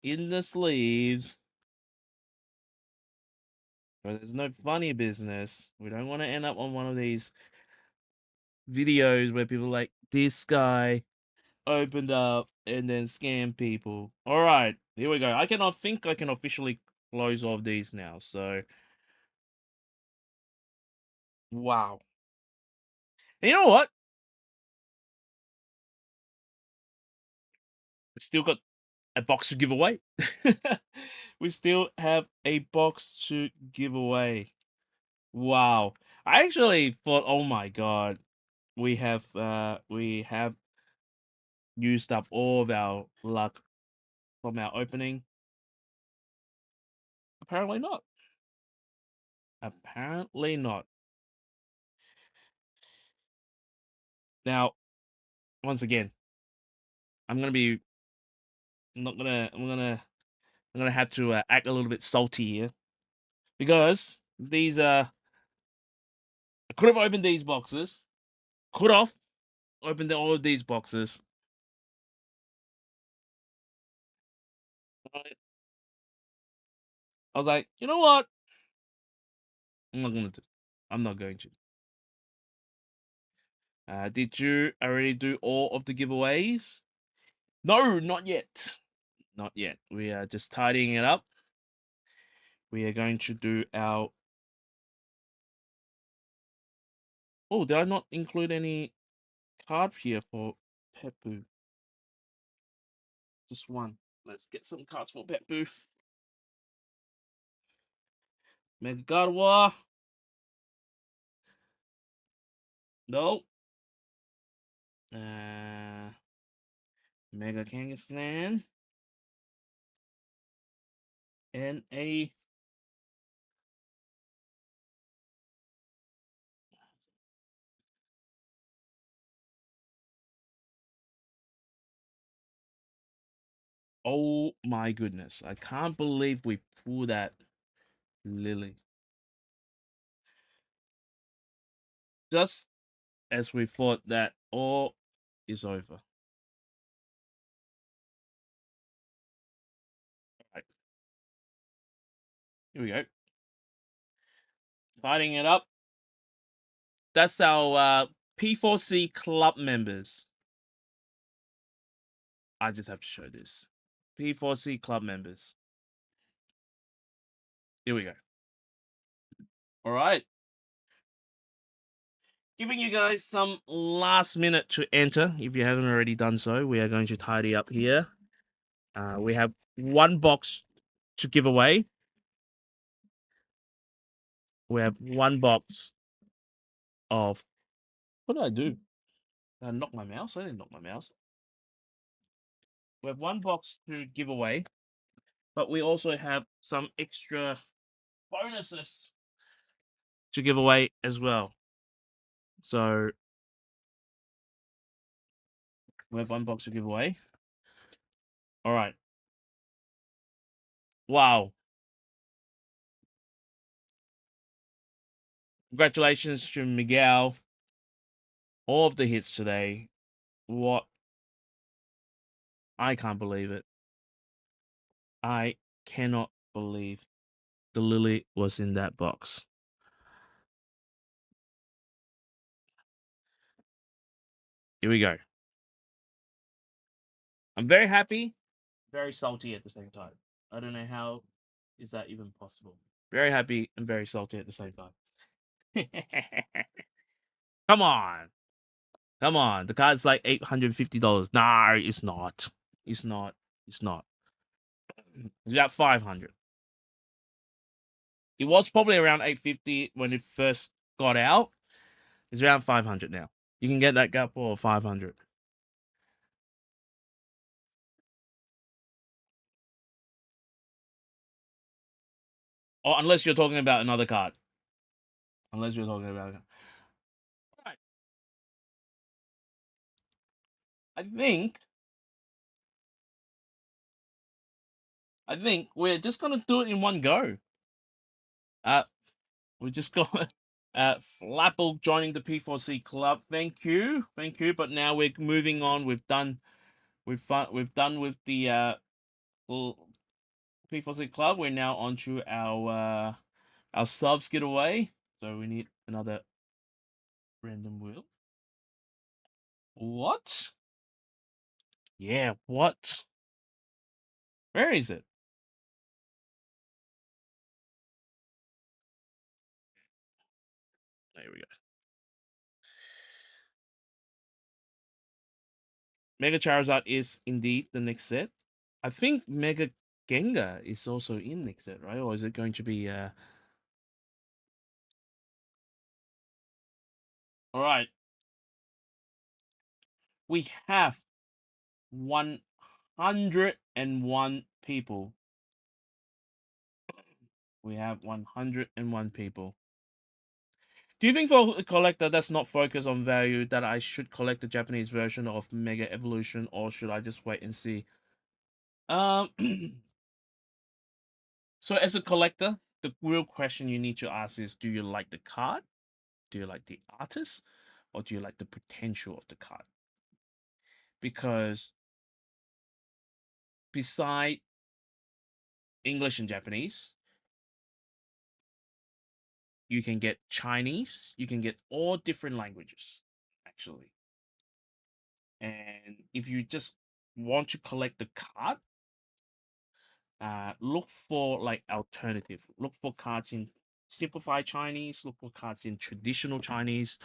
A: in the sleeves. But there's no funny business. We don't want to end up on one of these videos where people like, this guy opened up and then scam people. All right, here we go. I cannot think I can officially close off these now. So, wow. And you know what? We still got a box to give away. We still have a box to give away. Wow. I actually thought, oh my god, we have used up all of our luck from our opening. Apparently not. Apparently not. Now, once again, I'm gonna be I'm not gonna I'm gonna have to act a little bit salty here because these I could have opened these boxes. Could have opened all of these boxes. Right? I was like, you know what? I'm not gonna do. I'm not going to. Did you already do all of the giveaways? No, not yet. Not yet. We are just tidying it up. We are going to do our. Oh, did I not include any card here for Pepu? Just one. Let's get some cards for Pepu. Megagarwa. No. Mega Kangaskhan. And a. Oh my goodness. I can't believe we pulled that Lily. Just as we thought that all is over. Right. Here we go. Tidying it up. That's our P4C club members. I just have to show this. P4C club members. Here we go. All right. Giving you guys some last minute to enter. If you haven't already done so, we are going to tidy up here. We have one box to give away. We have one box of. What did I do? Did I knock my mouse? I didn't knock my mouse. We have one box to give away, but we also have some extra bonuses to give away as well. So we have one box to give away. All right. Wow. Congratulations to Miguel. All of the hits today. What? I can't believe it. I cannot believe the Lily was in that box. Here we go. I'm very happy, very salty at the same time. I don't know how is that even possible. Very happy and very salty at the same time. Come on. Come on. The card's like $850. No, it's not. It's not. It's not. It's about 500. It was probably around 850 when it first got out. It's around 500 now. You can get that gap for 500. Or unless you're talking about another card. Unless you're talking about Right. I think we're just gonna do it in one go. We just got Flapple joining the P4C club. Thank you. Thank you. But now we're moving on. We've done with the P4C club. We're now on to our subs giveaway. So we need another random wheel. What? Yeah, what? Where is it? There we go. Mega Charizard is indeed the next set. I think Mega Gengar is also in next set, right? Or is it going to be All right. We have 101 people. We have 101 people. Do you think for a collector that's not focused on value that I should collect the Japanese version of Mega Evolution, or should I just wait and see? Um so as a collector, the real question you need to ask is, do you like the card? Do you like the artist? Or do you like the potential of the card? Because beside English and Japanese, you can get Chinese, you can get all different languages, actually. And if you just want to collect the card, look for like alternative. Look for cards in simplified Chinese, look for cards in traditional Chinese.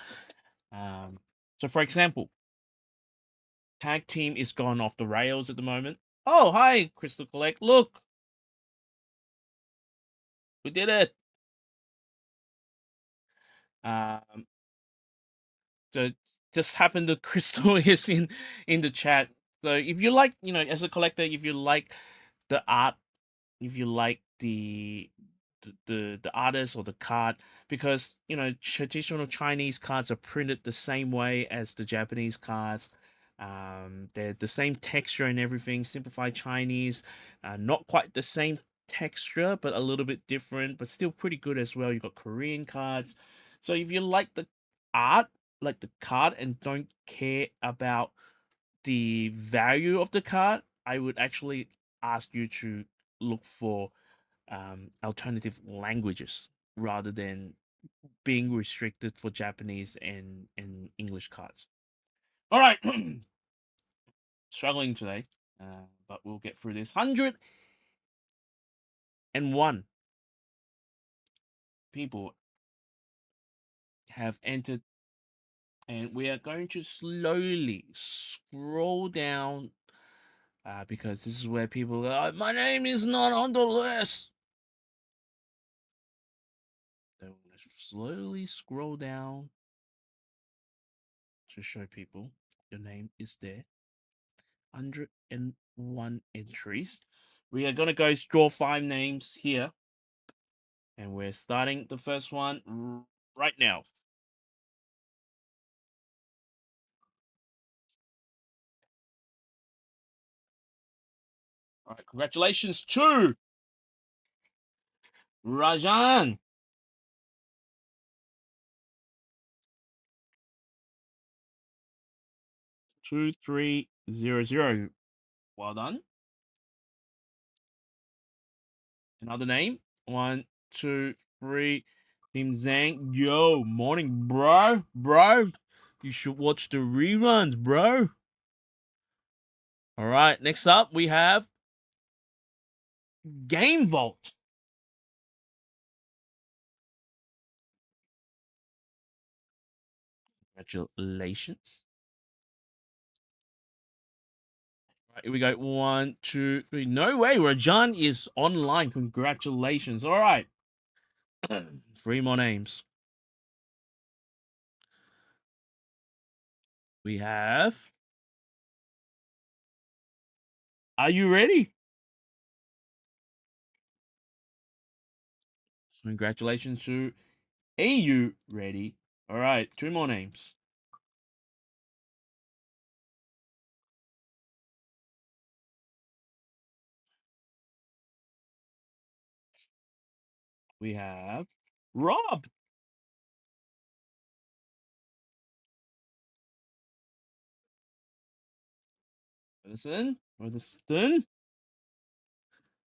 A: So for example, tag team is gone off the rails at the moment. Oh, hi, Crystal Collect. Look, we did it. Um, so just happened that Crystal is in the chat. So if you like, as a collector, if you like the art, if you like the artist or the card, because traditional Chinese cards are printed the same way as the Japanese cards. They're the same texture and everything. Simplified Chinese, not quite the same texture, but a little bit different, but still pretty good as well. You got Korean cards, so if you like the art, like the card, and don't care about the value of the card, I would actually ask you to look for alternative languages rather than being restricted for Japanese and English cards. All right, struggling today, but we'll get through this. 101 people have entered, and we are going to slowly scroll down because this is where people go, "Oh, my name is not on the list." So we're going to slowly scroll down to show people your name is there. 101 entries. We are going to go draw 5 names here. And we're starting the first one right now. All right, congratulations to Rajan. 2300. Well done. Another name. 123. Tim Zhang. Yo, morning, bro. Bro, you should watch the reruns, bro. All right, next up we have Game Vault. Congratulations. All right, here we go. 1, 2, 3. No way, Rajan is online. Congratulations. All right. 3 more names. We have. Are you ready? Congratulations to AU ready. All right, 2 more names. We have Rob. Edison.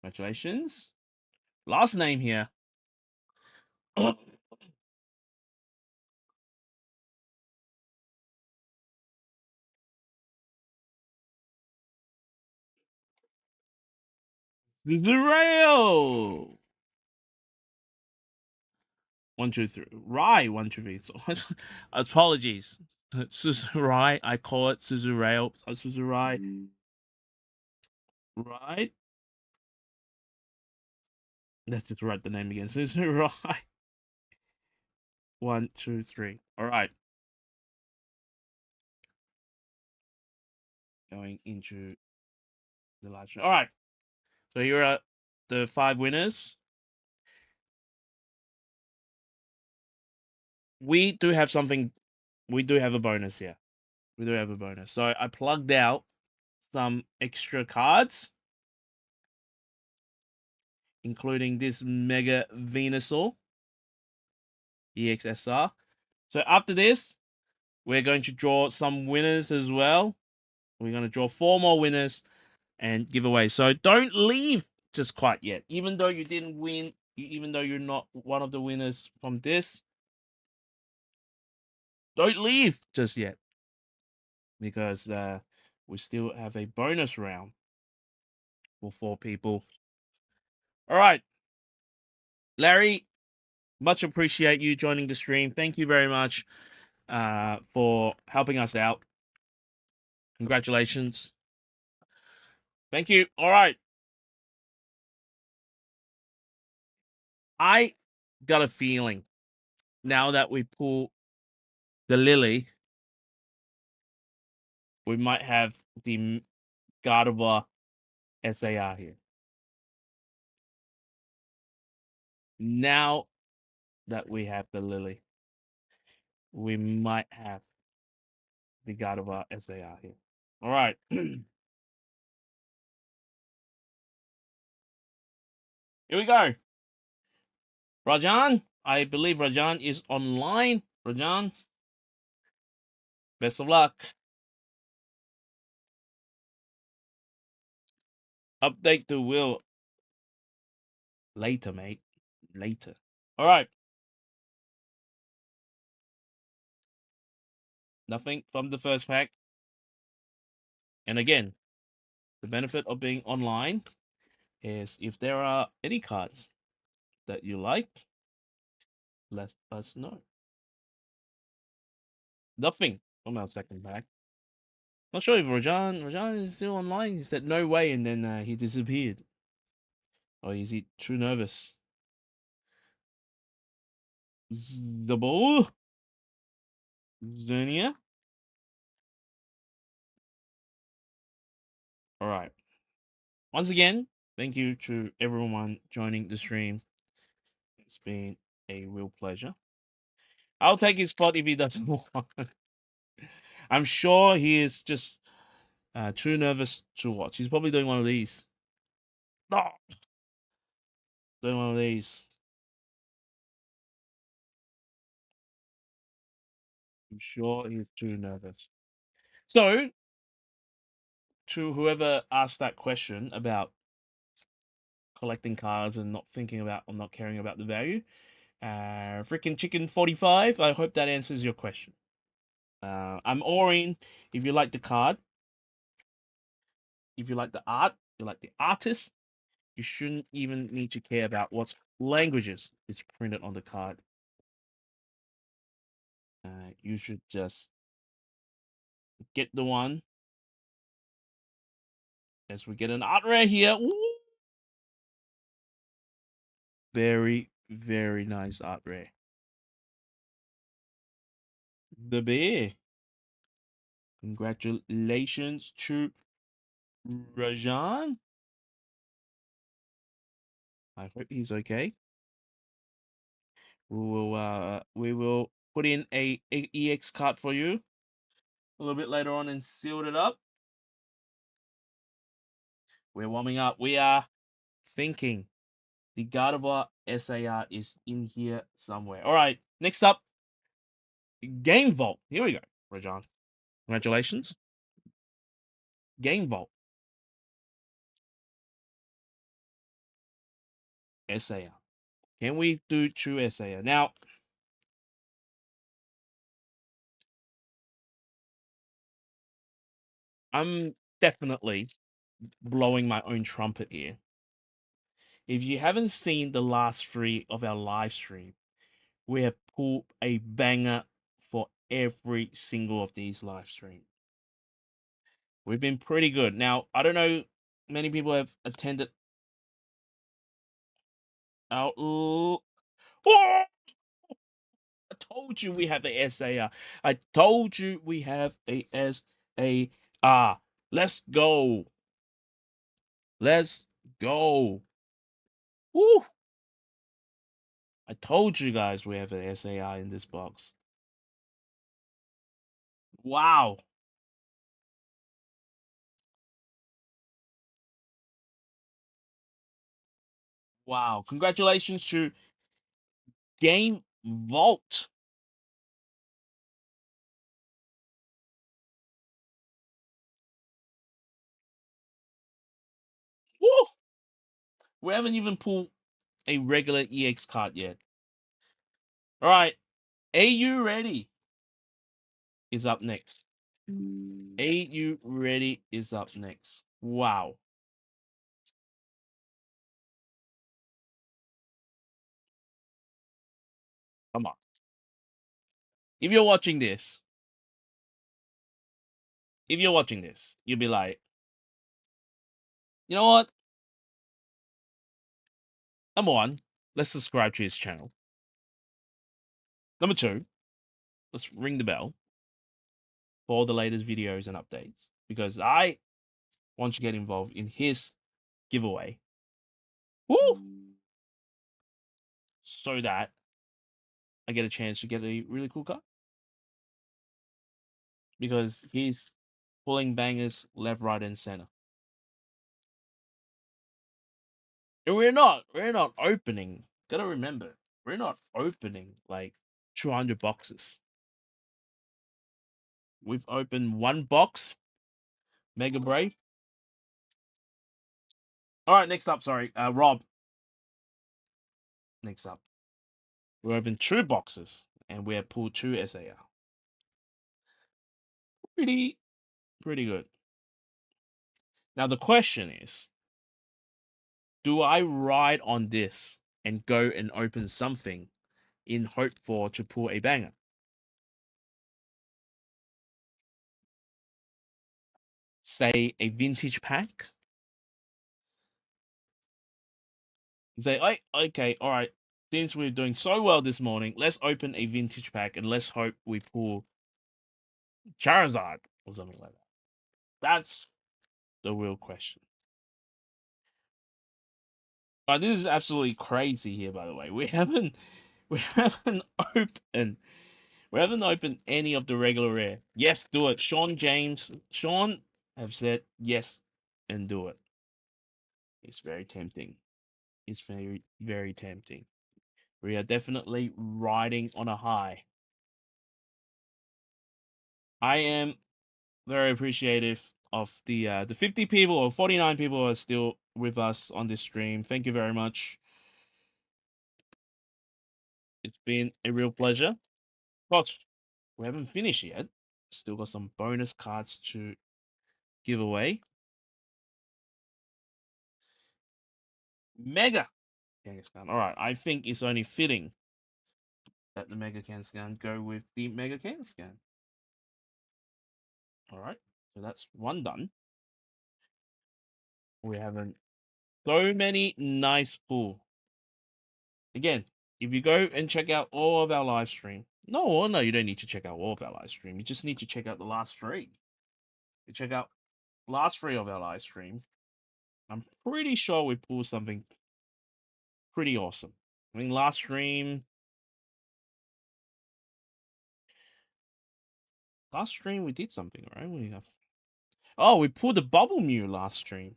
A: Congratulations. Last name here. Israel. 1, 2, 3. Rye. 1, 2, 3. So, apologies. Suzurai. I call it Suzurai. Suzurai. Right. Let's just write the name again. Suzurai. 1, 2, 3. All right. Going into the last one. All right. So here are the 5 winners. We do have something. We do have a bonus here. We do have a bonus. So I plugged out some extra cards, including this Mega Venusaur EXSR. So after this, we're going to draw some winners as well. We're going to draw 4 more winners and give away. So don't leave just quite yet. Even though you didn't win, even though you're not one of the winners from this, don't leave just yet. Because we still have a bonus round for 4 people. All right. Larry, much appreciate you joining the stream. Thank you very much for helping us out. Congratulations. Thank you. All right. I got a feeling now that we pull the Lily, we might have the Gardevoir SAR here. Now that we have the Lily, we might have the Gardevoir SAR here. All right. Here we go. Rajan, I believe Rajan is online. Rajan, best of luck. Update the wheel later, mate. Later. All right. Nothing from the first pack. And again, the benefit of being online is if there are any cards that you like, let us know. Nothing from our second pack. Not sure if Rajan is still online. He said no way, and then he disappeared. Or is he too nervous? The ball, Zernia. All right. Once again, thank you to everyone joining the stream. It's been a real pleasure. I'll take his spot if he doesn't want. I'm sure he is just too nervous to watch. He's probably doing one of these. No, doing one of these. I'm sure he's too nervous. So, to whoever asked that question about collecting cards and not thinking about or not caring about the value, freaking chicken 45. I hope that answers your question. I'm Orin. If you like the card, if you like the art, you like the artist, you shouldn't even need to care about what languages is printed on the card. You should just get the one. As we get an art rare here. Ooh. Very, very nice art rare. The bear. Congratulations to Rajan. I hope he's okay. We will put in a EX card for you a little bit later on and sealed it up. We're warming up. We are thinking the Gardevoir SAR is in here somewhere. All right, next up, Game Vault. Here we go, Rajan. Congratulations. Game Vault SAR. Can we do true SAR? Now, I'm definitely blowing my own trumpet here. If you haven't seen the last three of our live stream, we have pulled a banger for every single of these live streams. We've been pretty good. Now, I don't know, many people have attended our. Oh! I told you we have a SAR. I told you we have a SAR. Let's go. Let's go. Woo! I told you guys we have an SAR in this box. Wow. Wow. Congratulations to Game Vault. Woo! We haven't even pulled a regular EX card yet. All right. Are you ready? Is up next. Are you ready? Is up next. Wow. Come on. If you're watching this, you'll be like, you know what? Number one, let's subscribe to his channel. Number two, let's ring the bell for all the latest videos and updates because I want to get involved in his giveaway. Woo! So that I get a chance to get a really cool car. Because he's pulling bangers left, right, and center. And we're not opening. Gotta remember, we're not opening like 200 boxes. We've opened one box, Mega Brave. All right, next up, sorry, Rob. Next up, we opened two boxes and we have pulled two SAR. Pretty, pretty good. Now the question is, do I ride on this and go and open something in hope for to pull a banger? Say a vintage pack. Say, okay, all right. Since we're doing so well this morning, let's open a vintage pack and let's hope we pull Charizard or something like that. That's the real question. But this is absolutely crazy here, by the way. We haven't opened, we haven't opened any of the regular rare. Yes, do it. Sean have said yes and do it. It's very tempting. It's very, very tempting. We are definitely riding on a high. I am very appreciative of the 50 people or 49 people who are still with us on this stream. Thank you very much. It's been a real pleasure. But we haven't finished yet. Still got some bonus cards to give away. Mega Kangaskhan. Alright, I think it's only fitting that the Mega Kangaskhan go with the Mega Kangaskhan. Alright, so that's one done. We haven't so many nice pull. Again, if you go and check out all of our live stream, no, you don't need to check out all of our live stream. You just need to check out the last three. You check out last three of our live stream. I'm pretty sure we pulled something pretty awesome. I mean, last stream we did something, right? We pulled the Bubble Mew last stream.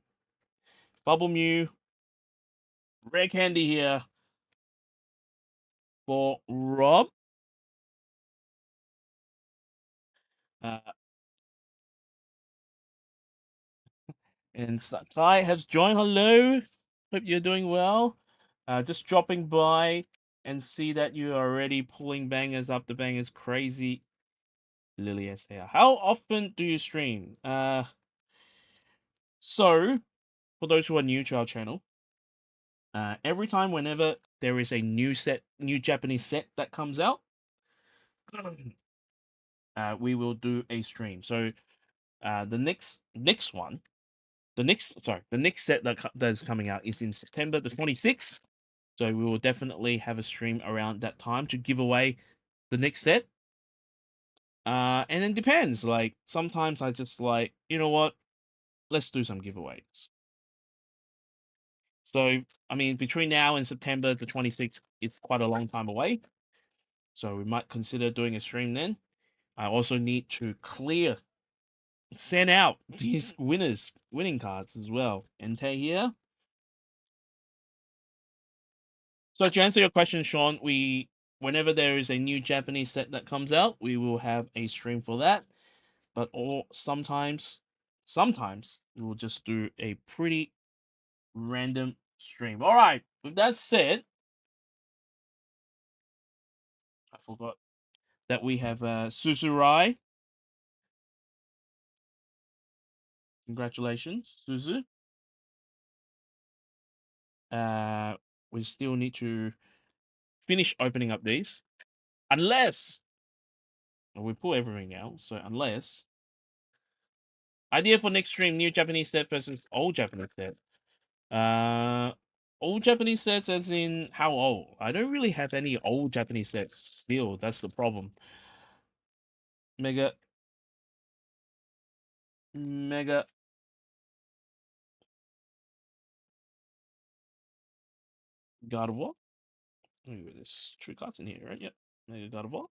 A: Bubble Mew, rare candy here for Rob. Uh, and Sakai has joined. Hello. Hope you're doing well. Just dropping by and see that you are already pulling bangers up the bangers. Crazy Lily S. here. How often do you stream? So, for those who are new to our channel, every time whenever there is a new Japanese set that comes out, we will do a stream. So the next set that is coming out is in September the 26th. So we will definitely have a stream around that time to give away the next set. And it depends. Like sometimes I just like, you know what? Let's do some giveaways. So I mean, between now and September the 26th, it's quite a long time away. So we might consider doing a stream then. I also need to send out these winning cards as well. Enter here. So to answer your question, Sean, whenever there is a new Japanese set that comes out, we will have a stream for that. But sometimes we will just do a pretty random stream. All right. With that said, I forgot that we have Suzurai. Congratulations, Suzu. We still need to finish opening up these, unless we pull everything now. So unless idea for next stream: new Japanese set versus old Japanese set. Old Japanese sets, as in how old? I don't really have any old Japanese sets still. That's the problem. Mega, Mega. God of War. Ooh, there's two cards in here, right? Yep. Mega God of War.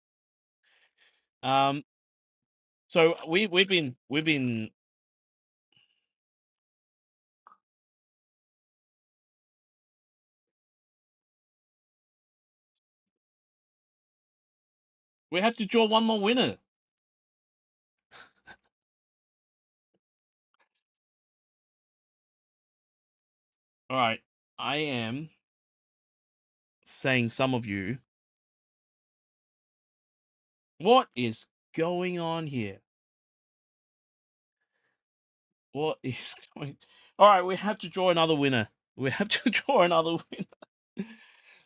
A: So we've been. We have to draw one more winner. All right. I am saying some of you. What is going on here? What is going? All right, we have to draw another winner. We have to draw another winner.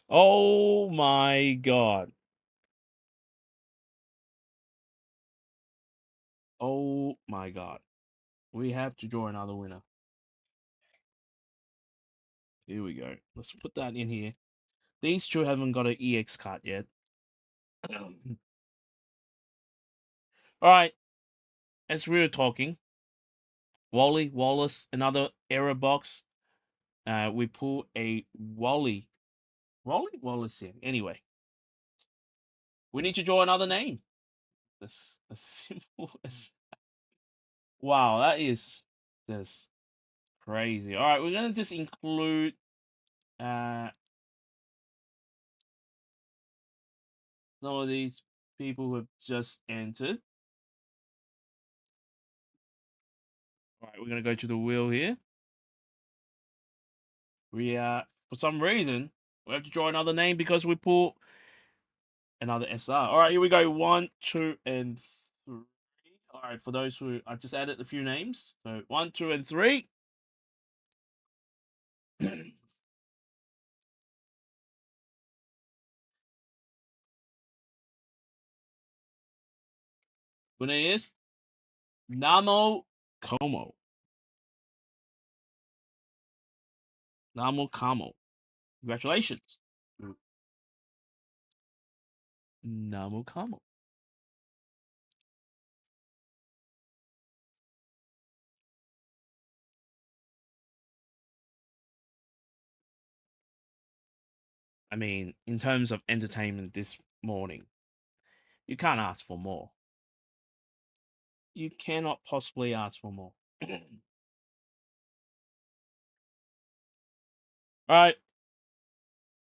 A: Oh my god. Oh my god. We have to draw another winner. Here we go. Let's put that in here. These two haven't got an EX card yet. All right, as we were talking, Wally, Wallace, another error box. We pull a Wally. Wally? Wallace here. Anyway, we need to draw another name. That's as simple as. Wow, that is just crazy. All right, we're gonna just include uh some of these people who have just entered. All right, we're gonna go to the wheel here. We for some reason we have to draw another name because we pull another SR. All right, here we go. 1, 2, and 3. All right, for those who I just added a few names. So 1, 2, and 3. Winner is Namo Como. Namo Como. Congratulations. Namo Como. I mean, in terms of entertainment this morning, you can't ask for more. You cannot possibly ask for more. All right.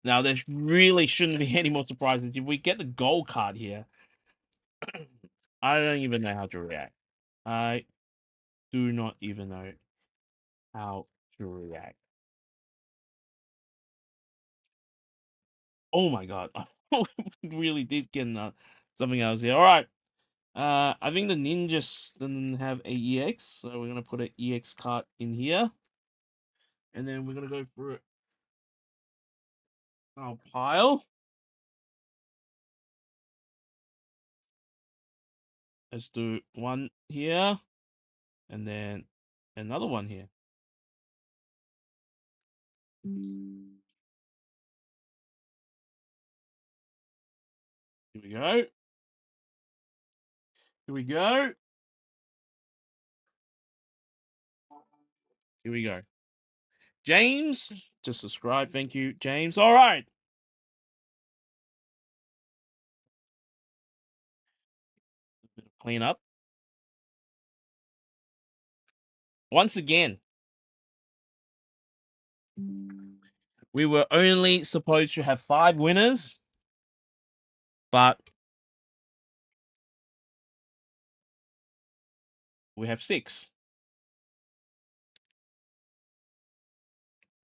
A: Now, there really shouldn't be any more surprises. If we get the gold card here, I don't even know how to react. I do not even know how to react. Oh my god. We really did get something else here. All right. I think the ninjas doesn't have a EX, so we're gonna put an EX card in here, and then we're gonna go for our pile. Let's do one here, and then another one here. Here we go. Here we go. Here we go. James, just subscribe. Thank you, James. All right. Clean up. Once again, we were only supposed to have 5 winners, but we have 6.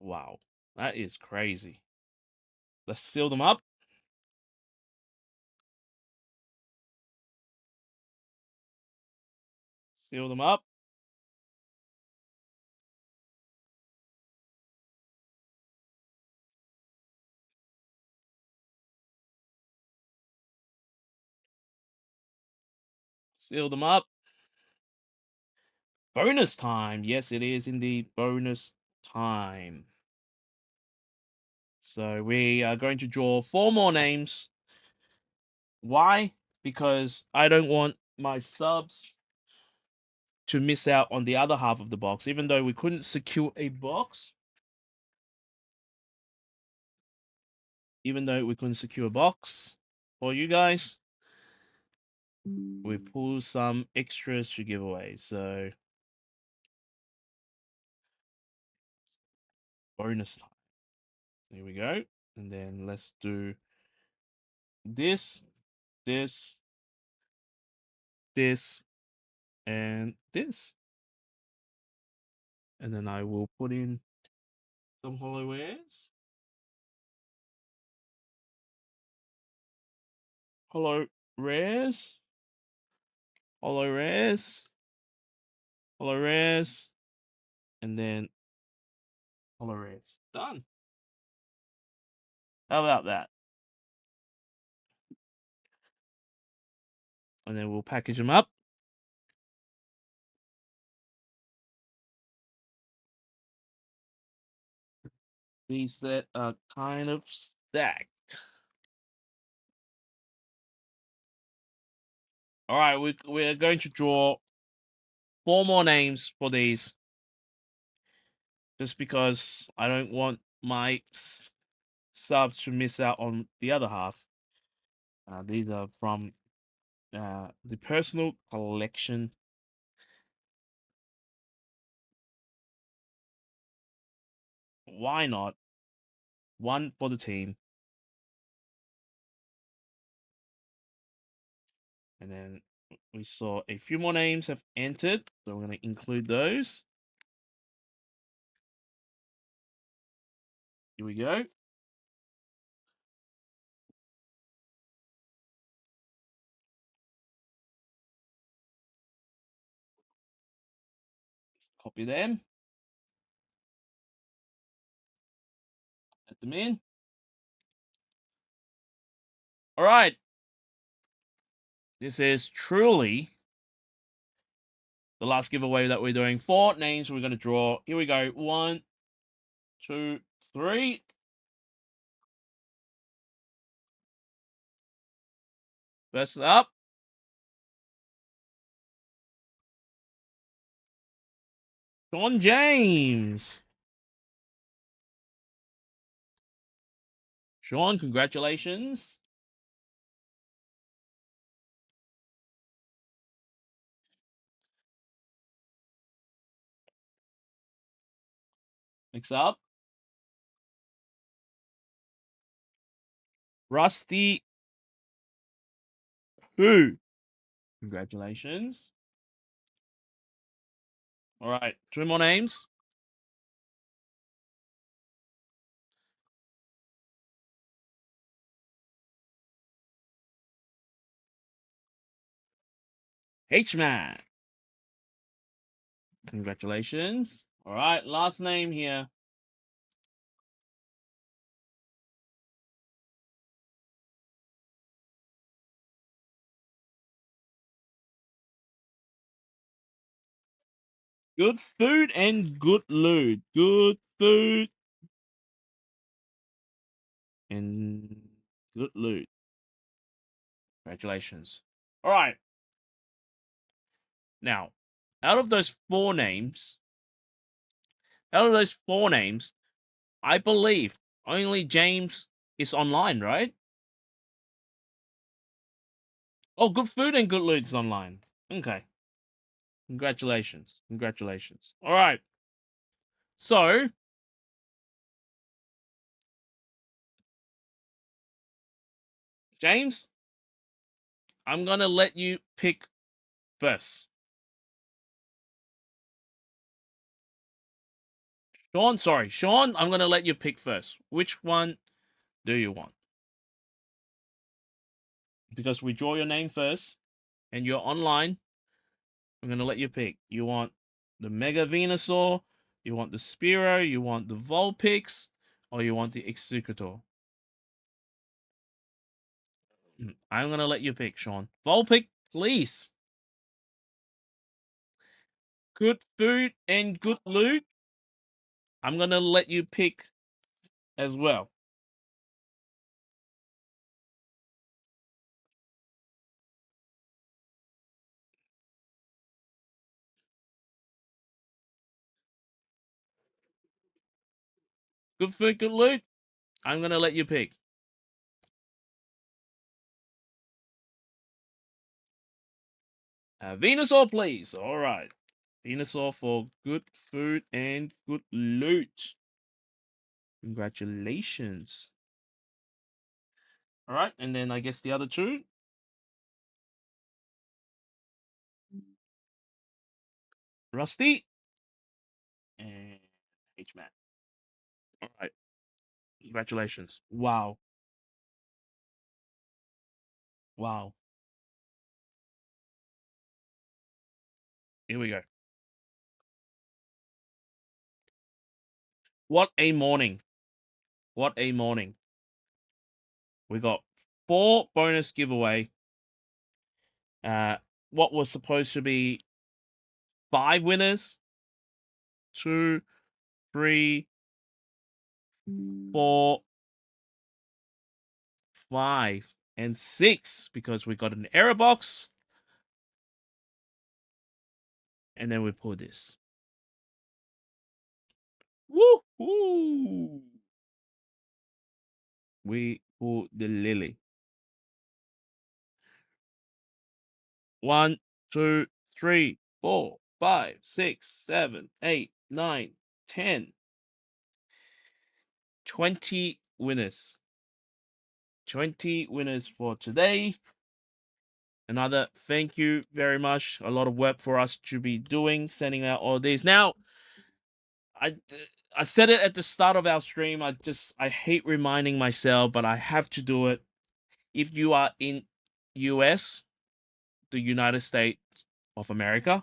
A: Wow. That is crazy. Let's seal them up. Seal them up. Seal them up. Bonus time. Yes, it is indeed bonus time. So we are going to draw 4 more names. Why? Because I don't want my subs to miss out on the other half of the box. Even though we couldn't secure a box. Even though we couldn't secure a box for you guys, we pull some extras to give away. So bonus time. Here we go. And then let's do this, this, this, and this. And then I will put in some hollow wares. Hollow rares. Hollow rares. Hollow rares. and then Polaris. Done. How about that? And then we'll package them up. These set are kind of stacked. All right, we're going to draw 4 more names for these, just because I don't want my subs to miss out on the other half. These are from the personal collection. Why not? One for the team. And then we saw a few more names have entered, so we're going to include those. Here we go. Let's copy them. Add them in. All right. This is truly the last giveaway that we're doing. 4 names we're going to draw. Here we go. 1, 2, 3. First up. Sean James. Sean, congratulations. Next up. Rusty Who. Congratulations. All right. 2 more names. H-Man. Congratulations. All right. Last name here. Good food and good loot. Good food and good loot. Congratulations. All right. Now, out of those 4 names, I believe only James is online, right? Oh, good food and good loot is online. Okay. Congratulations. Congratulations. All right. So, James, I'm going to let you pick first. Sean, I'm going to let you pick first. Which one do you want? Because we draw your name first and you're online, I'm going to let you pick. You want the Mega Venusaur, you want the Spearow, you want the Vulpix, or you want the Executor? I'm going to let you pick, Sean. Vulpix, please. Good food and good loot. I'm going to let you pick as well. Good food, good loot. I'm going to let you pick. Venusaur, please. All right. Venusaur for good food and good loot. Congratulations. All right. And then I guess the other 2. Rusty and H-Man. All right. Congratulations. Wow. Wow. Here we go. What a morning. What a morning. We got 4 bonus giveaway. What was supposed to be 5 winners? 2, 3, 4, 5, and 6 because we got an error box. And then we pull this. Woo-hoo! We pull the lily. 1, 2, 3, 4, 5, 6, 7, 8, 9, 10. 20 winners. 20 winners for today. Another thank you very much. A lot of work for us to be doing, sending out all these. Now, I I said it at the start of our stream. I hate reminding myself, but I have to do it. If you are in US, the United States of America,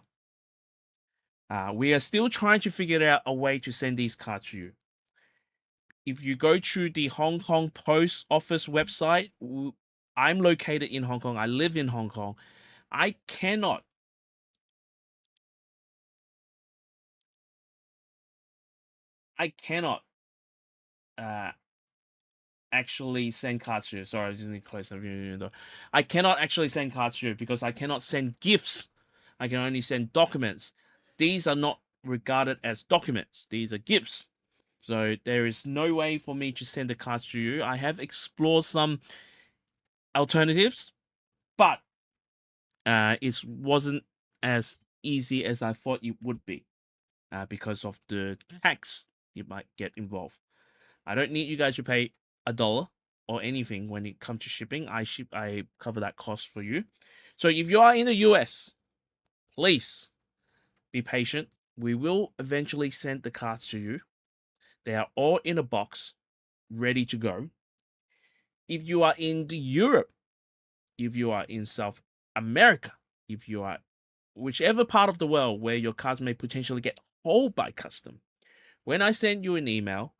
A: we are still trying to figure out a way to send these cards to you. If you go to the Hong Kong Post Office website, I'm located in Hong Kong. I live in Hong Kong. I cannot uh, actually send cards to you. Sorry, I just need to close the window. I cannot actually send cards to you because I cannot send gifts. I can only send documents. These are not regarded as documents. These are gifts. So there is no way for me to send the cards to you. I have explored some alternatives, but it wasn't as easy as I thought it would be because of the tax you might get involved. I don't need you guys to pay $1 or anything when it comes to shipping. I cover that cost for you. So if you are in the US, please be patient. We will eventually send the cards to you. They are all in a box, ready to go. If you are in the Europe, if you are in South America, if you are whichever part of the world where your cards may potentially get hold by custom, when I send you an email,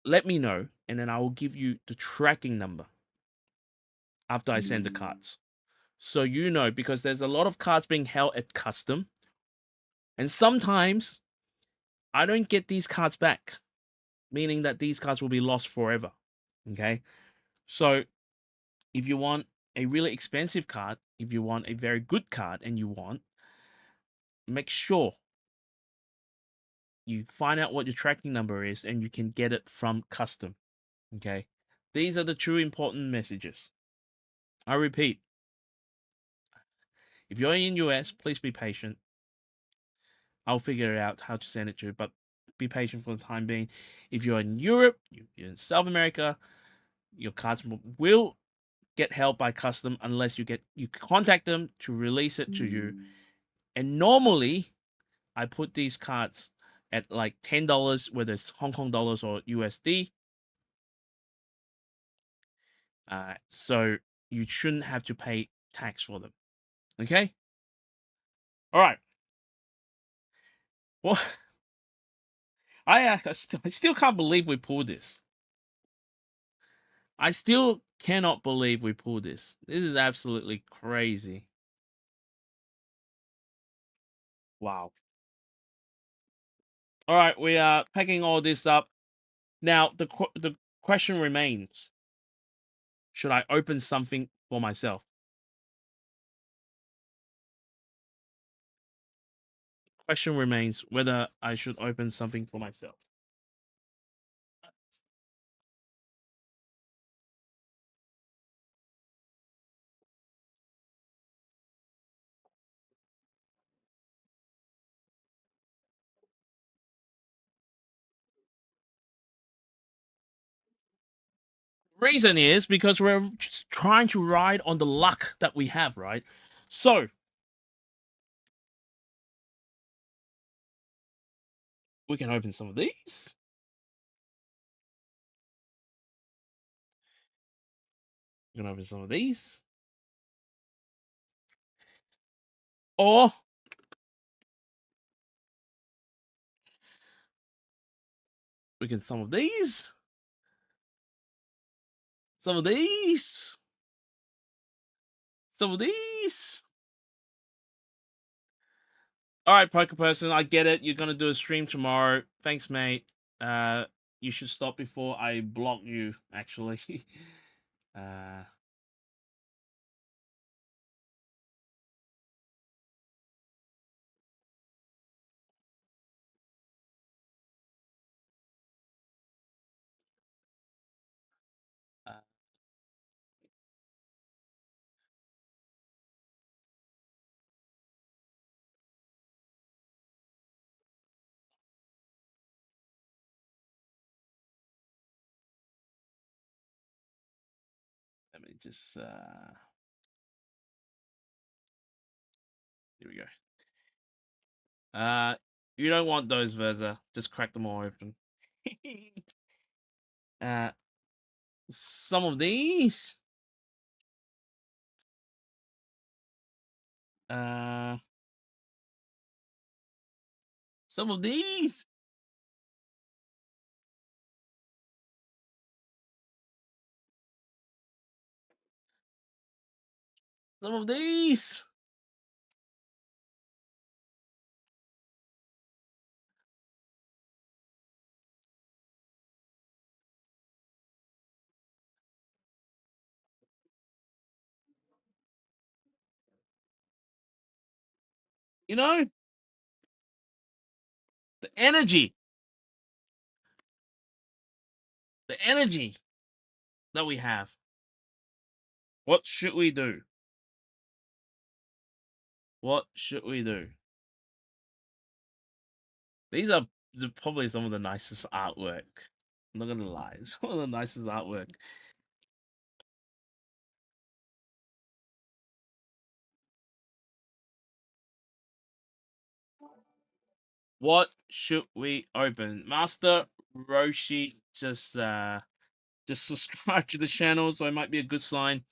A: let me know, and then I will give you the tracking number after I send the cards. So you know, because there's a lot of cards being held at custom, and sometimes I don't get these cards back, meaning that these cards will be lost forever. Okay? So if you want a really expensive card, if you want a very good card, and you want, make sure you find out what your tracking number is and you can get it from custom. Okay? These are the two important messages. I repeat, if you're in US, please be patient. I'll figure out how to send it to you, but be patient for the time being. If you're in Europe, you're in South America, your cards will get held by custom unless you contact them to release it to you. And normally, I put these cards at like $10, whether it's Hong Kong dollars or USD. So you shouldn't have to pay tax for them. Okay? All right. Well, I still can't believe we pulled this. I still cannot believe we pulled this. This is absolutely crazy. Wow. All right, we are packing all this up. Now, the question remains, should I open something for myself? Question remains whether I should open something for myself. Reason is because we're just trying to ride on the luck that we have, right? So, we can open some of these. We can open some of these. Or We can some of these. Some of these. Some of these. All right, poker person, I get it. You're gonna do a stream tomorrow. Thanks, mate. Uh, you should stop before I block you. Actually, uh, uh, let me just. Here we go. You don't want those, Verza. Just crack them all open. uh, some of these. Uh, some of these. Some of these. You know, the energy. The energy that we have. What should we do? What should we do? These are probably some of the nicest artwork. I'm not gonna lie, some of the nicest artwork. What should we open? Master Roshi just subscribe to the channel, so it might be a good sign.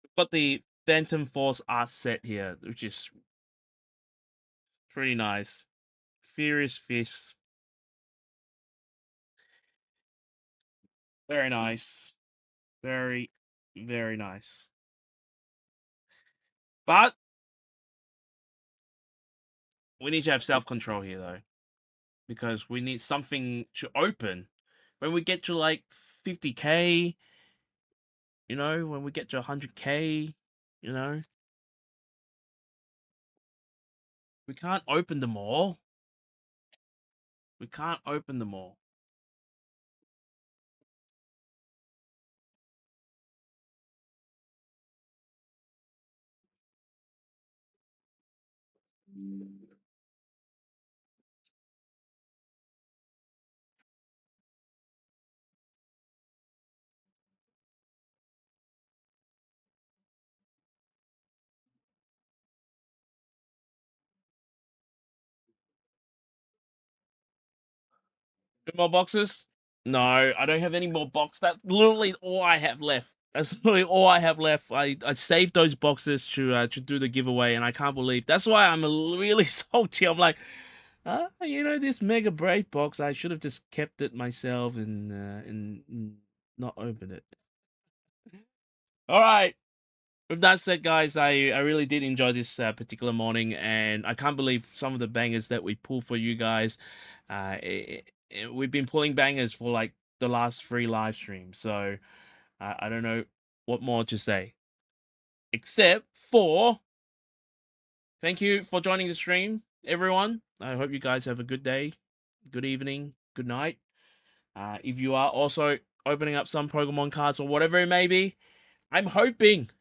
A: We've got the Phantom Force art set here, which is pretty nice. Furious Fist. Very nice. Very, very nice. But we need to have self-control here, though, because we need something to open. When we get to like 50k, you know, when we get to 100k, you know, we can't open them all. We can't open them all. Two more boxes? No, I don't have any more boxes. That's literally all I have left. That's literally all I have left. I saved those boxes to do the giveaway, and I can't believe that's why I'm really salty. I'm like, you know, this Mega Brave box, I should have just kept it myself and not opened it. All right. With that said, guys, I really did enjoy this particular morning, and I can't believe some of the bangers that we pull for you guys. We've been pulling bangers for like the last 3 live streams, so I don't know what more to say, except for thank you for joining the stream, everyone. I hope you guys have a good day, good evening, good night. If you are also opening up some Pokemon cards or whatever it may be, I'm hoping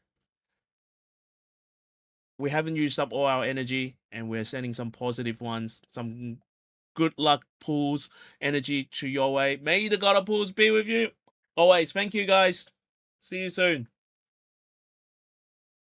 A: we haven't used up all our energy and we're sending some positive ones, some good luck pulls, energy to your way. May the God of Pulls be with you. Always. Thank you, guys. See you soon.